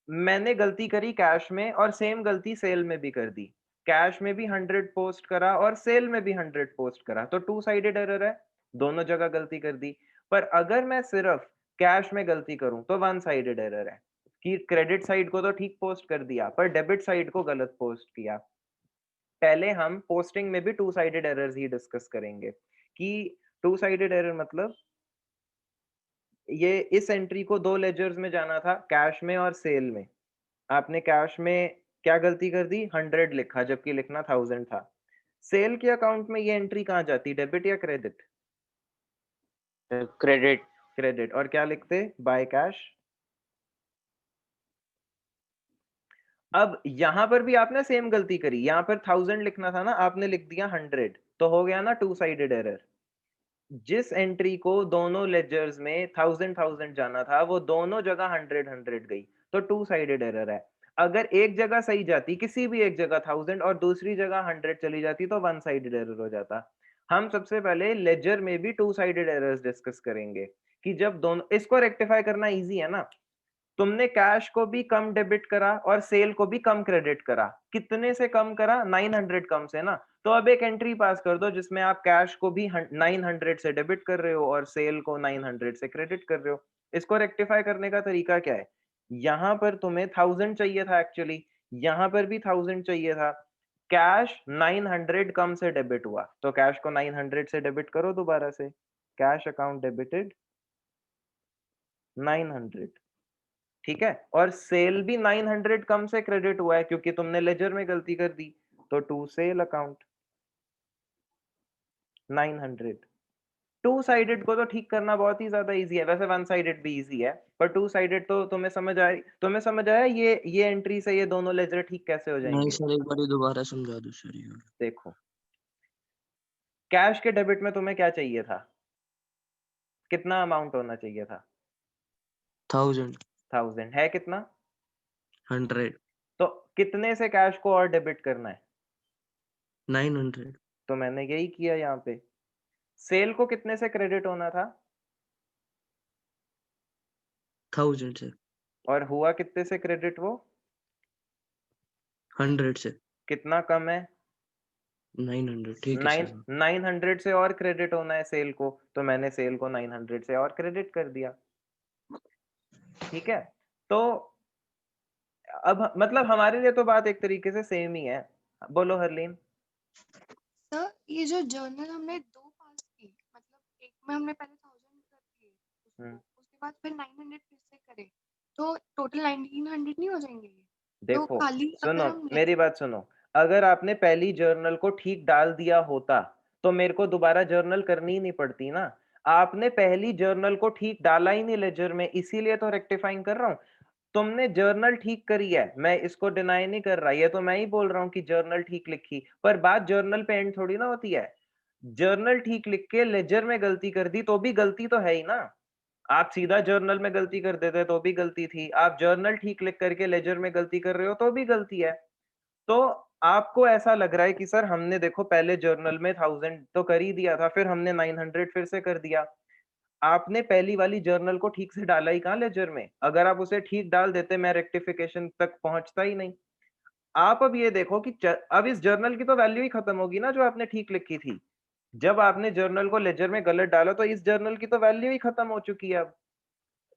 मैंने गलती करी कैश में और सेम गलती सेल में भी कर दी। कैश में भी 100 पोस्ट करा और सेल में भी 100 पोस्ट करा, तो टू साइडेड एरर है, दोनों जगह गलती कर दी। पर अगर मैं सिर्फ कैश में गलती करूं तो वन साइडेड एरर है कि क्रेडिट साइड को तो ठीक पोस्ट कर दिया पर डेबिट साइड को गलत पोस्ट किया। पहले हम पोस्टिंग में भी टू साइडेड एरर्स ही डिस्कस करेंगे कि टू साइडेड एरर मतलब ये इस एंट्री को दो लेजर्स में जाना था, कैश में और सेल में। आपने कैश में क्या गलती कर दी? 100 लिखा जबकि लिखना 1000 था। सेल के अकाउंट में ये एंट्री कहाँ जाती? डेबिट या क्रेडिट? क्रेडिट। क्रेडिट। और क्या लिखते? By cash. अब यहां पर भी आपने सेम गलती करी, यहां पर 1000 लिखना था ना, आपने लिख दिया 100, तो हो गया ना टू साइडेड एरर। जिस एंट्री को दोनों लेजर्स में 1000 जाना था, वो दोनों जगह 100 गई, तो टू साइडेड एरर है। अगर एक जगह सही जाती, किसी भी एक जगह 1000 और दूसरी जगह 100 चली जाती, तो वन साइडेड एरर हो जाता। हम सबसे पहले लेजर में भी टू साइडेड एरर्स डिस्कस करेंगे कि जब दोनों, इसको रेक्टिफाई करना इजी है ना। तुमने कैश को भी कम डेबिट करा और सेल को भी कम क्रेडिट करा। कितने से कम करा? 900 कम से ना। तो अब एक एंट्री पास कर दो जिसमें आप कैश को भी 900 से डेबिट कर रहे हो और सेल को 900 से क्रेडिट कर रहे हो। इसको रेक्टिफाई करने का तरीका क्या है? यहां पर तुम्हें 1000 चाहिए था एक्चुअली, यहां पर भी 1000 चाहिए था। कैश 900 कम से डेबिट हुआ, तो कैश को 900 से डेबिट करो दोबारा से। कैश अकाउंट डेबिटेड 900, ठीक है, और सेल भी 900 कम से क्रेडिट हुआ है क्योंकि तुमने लेजर में गलती कर दी, तो to sale account 900। Two sided को तो ठीक करना बहुत ही ज्यादा इजी है, वैसे वन साइडेड भी इजी है, पर टू साइडेड तो तुम्हें समझ आया ये एंट्री से ये दोनों लेजर ठीक कैसे हो नहीं जाएंगे? सर, एक बार दोबारा समझा दो सर ये। देखो, कैश के डेबिट में तुम्हें क्या चाहिए था, कितना अमाउंट होना चाहिए था? 1000, 1000 है कितना? 100, तो कितने से कैश को और डेबिट करना है? 900, तो मैंने यही किया यहाँ पे। सेल को कितने से क्रेडिट होना था? 1000 से, और हुआ कितने से क्रेडिट वो? 100 से, कितना कम है? 900। ठीक है सर। 900 से और क्रेडिट होना है सेल को, तो मैंने सेल को 900 से और क्रेडिट कर दिया, ठीक है। तो अब मतलब हमारे लिए तो बात एक तरीके से सेम ही है। बोलो हरलीन। सर ये जो जर्नल हमने दो पास की, मतलब एक में हमने पहले 1000 कर दिए, उसके बाद फिर 900 फिर से करे, तो टोटल 1900 नहीं हो जाएंगे ये? तो देखो खाली अगर सुनो, हम मेरी बात सुनो, अगर आपने पहली जर्नल को ठीक डाल दिया होता तो मेरे को दोबारा जर्नल करनी ही नहीं पड़ती ना। आपने पहली जर्नल को ठीक डाला ही नहीं लेजर में, इसीलिए तो रेक्टिफाइंग कर रहा हूँ। तुमने जर्नल ठीक करी है, मैं इसको डिनाई नहीं कर रहा, ये तो मैं ही बोल रहा हूँ कि जर्नल ठीक लिखी, पर बात जर्नल पे एंड थोड़ी ना होती है। जर्नल ठीक लिख के लेजर में गलती कर दी तो भी गलती तो है ही ना। आप सीधा जर्नल में गलती कर देते तो भी गलती थी, आप जर्नल ठीक लिख करके लेजर में गलती कर रहे हो तो भी गलती है। तो आपको ऐसा लग रहा है कि सर हमने देखो पहले जर्नल में 1000 तो कर ही दिया था, फिर हमने 900 फिर से कर दिया। आपने पहली वाली जर्नल को ठीक से डाला ही कहाँ लेजर में? अगर आप उसे ठीक डाल देते मैं रेक्टिफिकेशन तक पहुंचता ही नहीं। आप अब ये देखो कि अब इस जर्नल की तो वैल्यू ही खत्म होगी ना जो आपने ठीक लिखी थी। जब आपने जर्नल को लेजर में गलत डाला तो इस जर्नल की तो वैल्यू ही खत्म हो चुकी है। अब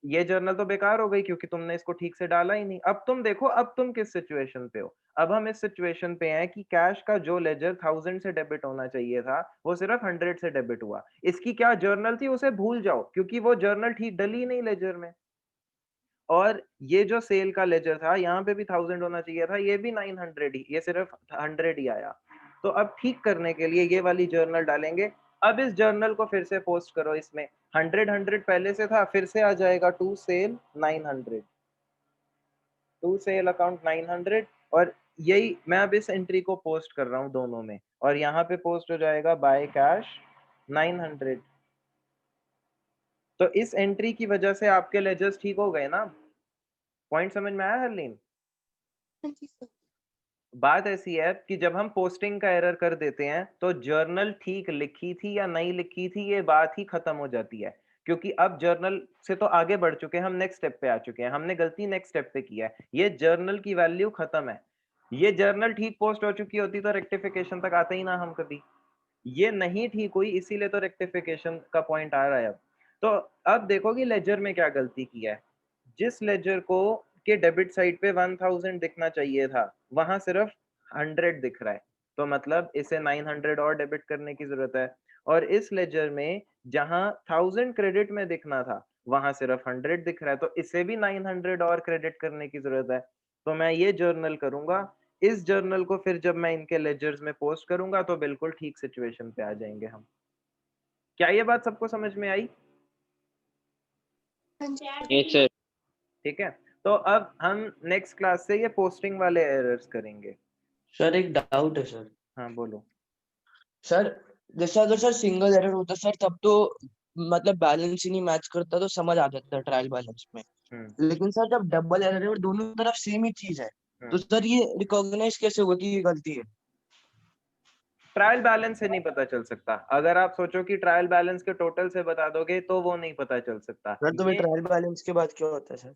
ये जर्नल तो बेकार हो गई क्योंकि तुमने इसको ठीक से डाला ही नहीं। अब तुम देखो अब तुम किस सिचुएशन पे हो। अब हम इस सिचुएशन पे हैं कि कैश का जो लेजर 1000 से डेबिट होना चाहिए था वो सिर्फ 100 से डेबिट हुआ। इसकी क्या जर्नल थी उसे भूल जाओ क्योंकि वो जर्नल ठीक डली ही नहीं लेजर में। और ये जो सेल का लेजर था यहाँ पे भी 1000 होना चाहिए था, ये भी 900 ही, ये सिर्फ 100 ही आया। तो अब ठीक करने के लिए ये वाली जर्नल डालेंगे। अब इस जर्नल को फिर से पोस्ट करो, इसमें 100 पहले से था, फिर से आ जाएगा to sale 900, to sale account 900। और यही मैं अब इस एंट्री को पोस्ट कर रहा हूँ दोनों में, और यहाँ पे पोस्ट हो जाएगा बाय कैश 900। तो इस एंट्री की वजह से आपके लेजर्स ठीक हो गए ना? पॉइंट समझ में आया हरलीन? हाँ जी सर। बात ऐसी है कि जब हम पोस्टिंग का एरर कर देते हैं तो जर्नल ठीक लिखी थी या नहीं लिखी थी ये बात ही खत्म हो जाती है, क्योंकि अब जर्नल से तो आगे बढ़ चुके हैं, हम नेक्स्ट स्टेप पे आ चुके हैं, हमने गलती नेक्स्ट स्टेप पे किया है, ये जर्नल की वैल्यू खत्म है। ये जर्नल ठीक पोस्ट हो चुकी होती तो रेक्टिफिकेशन तक आते ही ना हम कभी। ये नहीं ठीक हुई इसीलिए तो रेक्टिफिकेशन का पॉइंट आ रहा है अब। तो अब देखो कि लेजर में क्या गलती किया है। जिस लेजर को के डेबिट साइड पे 1000 दिखना चाहिए था वहां सिर्फ 100 दिख रहा है, तो मतलब इसे 900 और डेबिट करने की जरूरत है। और इस लेजर में जहां 1000 क्रेडिट में दिखना था वहां सिर्फ 100 दिख रहा है, तो इसे भी 900 और क्रेडिट करने की जरूरत है। तो मैं ये जर्नल करूंगा, इस जर्नल को फिर जब मैं इनके लेजर्स में पोस्ट करूंगा तो बिल्कुल ठीक सिचुएशन पे आ जाएंगे हम। क्या ये बात सबको समझ में आई? हाँ जी यस सर। ठीक है, तो अब हम नेक्स्ट क्लास से ये पोस्टिंग वाले एरर्स करेंगे। सर एक डाउट है सर। हाँ बोलो। सर जैसे अगर सर सिंगल एरर होता सर तब तो मतलब बैलेंस ही नहीं मैच करता तो समझ आ जाता ट्रायल बैलेंस में। लेकिन सर जब डबल एरर है और दोनों तरफ सेम ही चीज है तो सर ये रिकॉग्नाइज कैसे होगा कि ये गलती है? ट्रायल बैलेंस से नहीं पता चल सकता। अगर आप सोचो कि ट्रायल बैलेंस के टोटल से बता दोगे तो वो नहीं पता चल सकता। सर तो ट्रायल बैलेंस के बाद क्या होता है सर?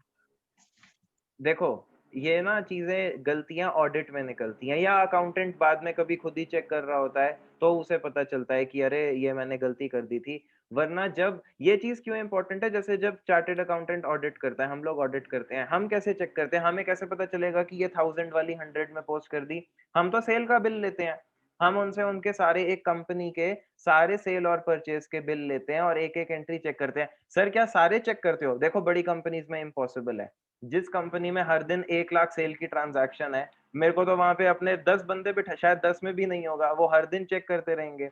देखो ये ना चीजें गलतियां ऑडिट में निकलती हैं, या अकाउंटेंट बाद में कभी खुद ही चेक कर रहा होता है तो उसे पता चलता है कि अरे ये मैंने गलती कर दी थी। वरना जब ये चीज क्यों इंपॉर्टेंट है, जैसे जब चार्टेड अकाउंटेंट ऑडिट करता है, हम लोग ऑडिट करते हैं, हम कैसे चेक करते हैं, हमें कैसे पता चलेगा कि ये 1000 वाली 100 में पोस्ट कर दी? हम तो सेल का बिल लेते हैं, हम उनसे उनके सारे एक कंपनी के सारे सेल और परचेज के बिल लेते हैं और एक एक एंट्री चेक करते हैं। सर क्या सारे चेक करते हो? देखो बड़ी कंपनीज में इम्पॉसिबल है। जिस कंपनी में हर दिन 1 लाख सेल की ट्रांजैक्शन है, मेरे को तो वहां पे अपने 10 बंदे बिठा, शायद 10 में भी नहीं होगा, वो हर दिन चेक करते रहेंगे।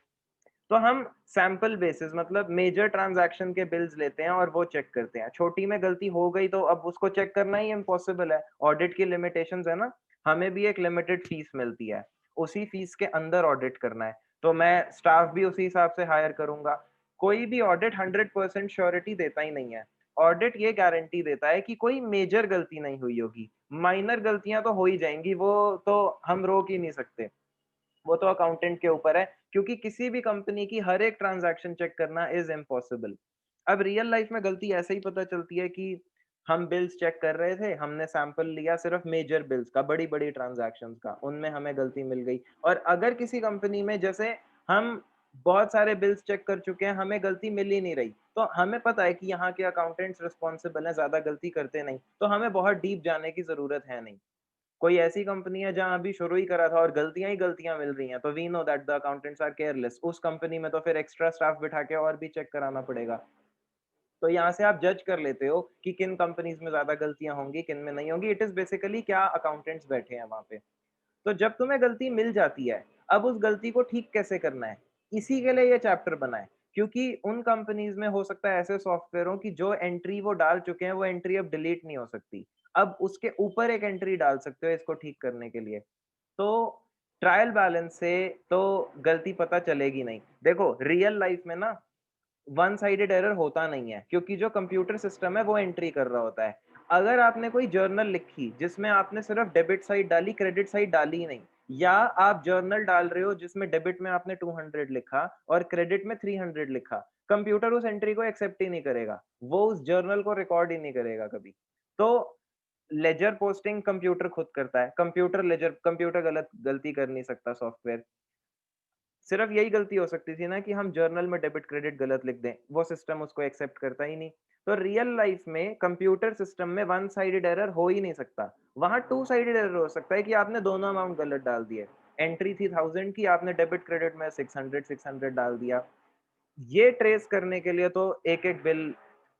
तो हम सैंपल बेसिस मतलब मेजर ट्रांजैक्शन के बिल्स लेते हैं और वो चेक करते हैं। छोटी में गलती हो गई तो अब उसको चेक करना ही इम्पॉसिबल है। ऑडिट की लिमिटेशंस है ना, हमें भी एक लिमिटेड फीस मिलती है, उसी फीस के अंदर ऑडिट करना है, तो मैं स्टाफ भी उसी हिसाब से हायर करूंगा। कोई भी ऑडिट 100% श्योरिटी देता ही नहीं है। ऑडिट ये गारंटी देता है कि कोई मेजर गलती नहीं हुई होगी, माइनर गलतियां तो हो ही जाएंगी, वो तो हम रोक ही नहीं सकते, वो तो अकाउंटेंट के ऊपर है, क्योंकि किसी भी कंपनी की हर एक ट्रांजैक्शन चेक करना इज इम्पॉसिबल। अब रियल लाइफ में गलती ऐसे ही पता चलती है कि हम बिल्स चेक कर रहे थे, हमने सैंपल लिया सिर्फ मेजर बिल्स का, बड़ी बड़ी ट्रांजैक्शंस का, उनमें हमें गलती मिल गई। और अगर किसी कंपनी में जैसे हम बहुत सारे बिल्स चेक कर चुके हैं, हमें गलती मिल ही नहीं रही, तो हमें पता है कि यहाँ के अकाउंटेंट्स रिस्पॉन्सिबल हैं, ज्यादा गलती करते नहीं, तो हमें बहुत डीप जाने की जरूरत है नहीं। कोई ऐसी कंपनी है जहां अभी शुरू ही करा था और गलतियां ही गलतियां मिल रही हैं, तो we know that the accountants are careless. उस कंपनी में तो फिर एक्स्ट्रा स्टाफ बिठा के और भी चेक कराना पड़ेगा। तो यहाँ से आप जज कर लेते हो कि किन कंपनीज में ज्यादा गलतियां होंगी, किन में नहीं होंगी। इट इज बेसिकली क्या अकाउंटेंट्स बैठे हैं वहां पे। तो जब तुम्हें गलती मिल जाती है, अब उस गलती को ठीक कैसे करना है, इसी के लिए ये चैप्टर बना है। क्योंकि उन कंपनीज में हो सकता है ऐसे सॉफ्टवेयर हो कि जो एंट्री वो डाल चुके हैं वो एंट्री अब डिलीट नहीं हो सकती, अब उसके ऊपर एक एंट्री डाल सकते हो इसको ठीक करने के लिए। तो ट्रायल बैलेंस से तो गलती पता चलेगी नहीं। देखो रियल लाइफ में ना वन साइडेड एरर होता नहीं है, क्योंकि जो कंप्यूटर सिस्टम है वो एंट्री कर रहा होता है। अगर आपने कोई जर्नल लिखी जिसमें आपने सिर्फ डेबिट साइड डाली, क्रेडिट साइड डाली ही नहीं, या आप जर्नल डाल रहे हो जिसमें डेबिट में आपने 200 लिखा और क्रेडिट में 300 लिखा, कंप्यूटर उस एंट्री को एक्सेप्ट ही नहीं करेगा, वो उस जर्नल को रिकॉर्ड ही नहीं करेगा कभी। तो लेजर पोस्टिंग कंप्यूटर खुद करता है, कंप्यूटर लेजर, कंप्यूटर गलती कर नहीं सकता सॉफ्टवेयर। सिर्फ यही गलती हो सकती थी ना कि हम जर्नल में डेबिट क्रेडिट गलत लिख दें, वो सिस्टम उसको एक्सेप्ट करता ही नहीं। तो रियल लाइफ में कंप्यूटर सिस्टम में वन साइडेड एरर हो ही नहीं सकता, वहां टू साइडेड एरर हो सकता है कि आपने दोनों अमाउंट गलत डाल दिए। एंट्री थी 1000 की, आपने डेबिट क्रेडिट में 600 डाल दिया। ये ट्रेस करने के लिए तो एक एक बिल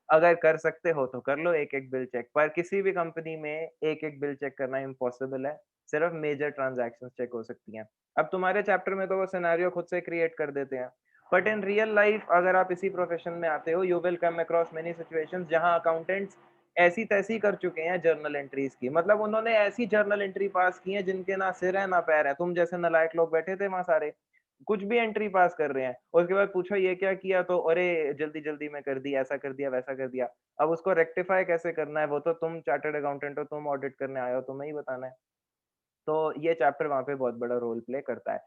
अगर कर सकते हो तो कर लो एक एक बिल चेक, पर किसी भी कंपनी में एक एक बिल चेक करना इम्पॉसिबल है, सिर्फ मेजर ट्रांजैक्शंस चेक हो सकती हैं। अब तुम्हारे चैप्टर में तो वो सिनेरियो खुद से क्रिएट कर देते हैं, बट इन रियल लाइफ अगर आप इसी प्रोफेशन में आते हो, you will come across many situations जहां अकाउंटेंट्स ऐसी तैसी कर चुके हैं जर्नल एंट्रीज की, मतलब उन्होंने ऐसी जर्नल एंट्री पास की है जिनके ना सिर है ना पैर है। तुम जैसे नालायक लोग बैठे थे वहां सारे, कुछ भी एंट्री पास कर रहे हैं, उसके बाद पूछो ये क्या किया तो अरे जल्दी जल्दी में कर दी, ऐसा कर दिया वैसा कर दिया। अब उसको रेक्टिफाई कैसे करना है वो तो तुम चार्टर्ड अकाउंटेंट हो, तुम ऑडिट करने आए हो, तुम्हें ही बताना है। तो ये चैप्टर वहां पे बहुत बड़ा रोल प्ले करता है।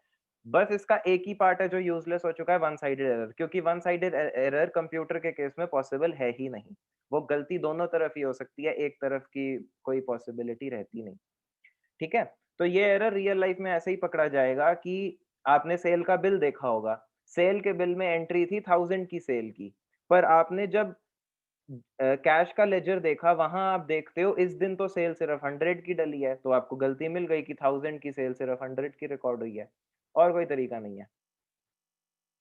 बस इसका एक ही पार्ट है जो यूजलेस हो चुका है, वन साइडेड एरर, क्योंकि वन साइडेड एरर कंप्यूटर के केस में पॉसिबल है ही नहीं। वो गलती दोनों तरफ ही हो सकती है, एक तरफ की कोई पॉसिबिलिटी रहती नहीं। ठीक है, तो ये एरर रियल लाइफ में ऐसे ही पकड़ा जाएगा कि आपने सेल का बिल देखा होगा, सेल के बिल में एंट्री थी 1000 की सेल की, पर आपने जब कैश का लेजर देखा, वहां आप देखते हो इस दिन तो सेल सिर्फ 100 की डली है, तो आपको गलती मिल गई कि 1000 की सेल सिर्फ 100 की रिकॉर्ड हुई है, और कोई तरीका नहीं है।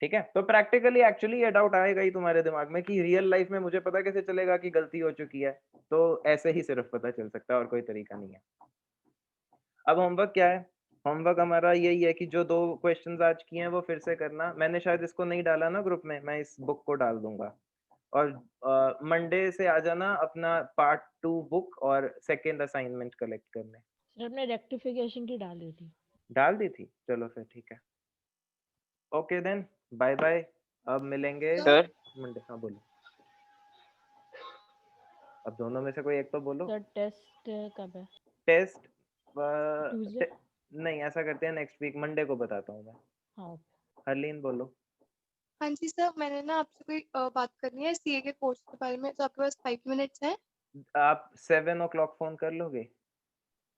ठीक है, तो प्रैक्टिकली एक्चुअली ये डाउट आएगा ही तुम्हारे दिमाग में कि रियल लाइफ में मुझे पता कैसे चलेगा कि गलती हो चुकी है, तो ऐसे ही सिर्फ पता चल सकता है और कोई तरीका नहीं है। अब होमवर्क क्या है? होमवर्क हमारा यही है कि जो 2 क्वेश्चंस आज किए हैं वो फिर से करना। मैंने शायद इसको नहीं डाला ना ग्रुप में, मैं इस बुक को डाल दूंगा। और मंडे से आ जाना अपना पार्ट 2 बुक और सेकंड असाइनमेंट कलेक्ट करने। सर आपने रेक्टिफिकेशन की डाली थी। डाल दी थी, चलो फिर ठीक है। ओके देन, बाय बाय, अब मिलेंगे सर मंडे। हाँ बोलो, अब दोनों में से कोई एक तो बोलो। सर टेस्ट कब है? Test Tuesday? नहीं, ऐसा करते हैं नेक्स्ट वीक मंडे को बताता हूँ मैं। हाँ। हरलीन बोलो। हाँ जी सर, मैंने ना आपसे कोई बात करनी है सीए के कोर्स के बारे में, तो आपके पास 5 मिनट्स हैं? आप 7 o'clock फोन कर लोगे?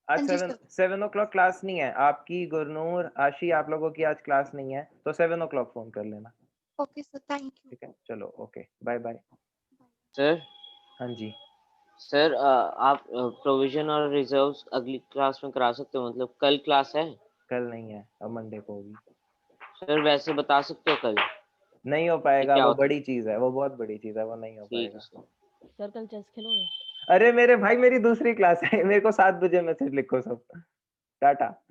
आज हाँ जी 7 सर। 7 o'clock क्लास नहीं है आपकी, गुरनूर आशी आप लोगों की आज क्लास नहीं है, तो 7 o'clock फोन कर लेना। Okay sir, thank you. ठीक है, चलो ओके, बाय बाय। सर हाँ जी, सर आप प्रोविजन और रिजर्व्स अगली क्लास में करा सकते हो, मतलब कल क्लास है? कल नहीं है, अब मंडे को होगी। सर वैसे बता सकते हो कल? नहीं हो पाएगा, क्या वो होता है? बड़ी चीज है, वो बहुत बड़ी चीज है, वो नहीं हो ठीक है पाएगा। सर। सर कल चेस खेलोगे? अरे मेरे भाई, मेरी दूसरी क्लास है, मेरे को 7 बजे मैसेज लिखो सब। टाटा।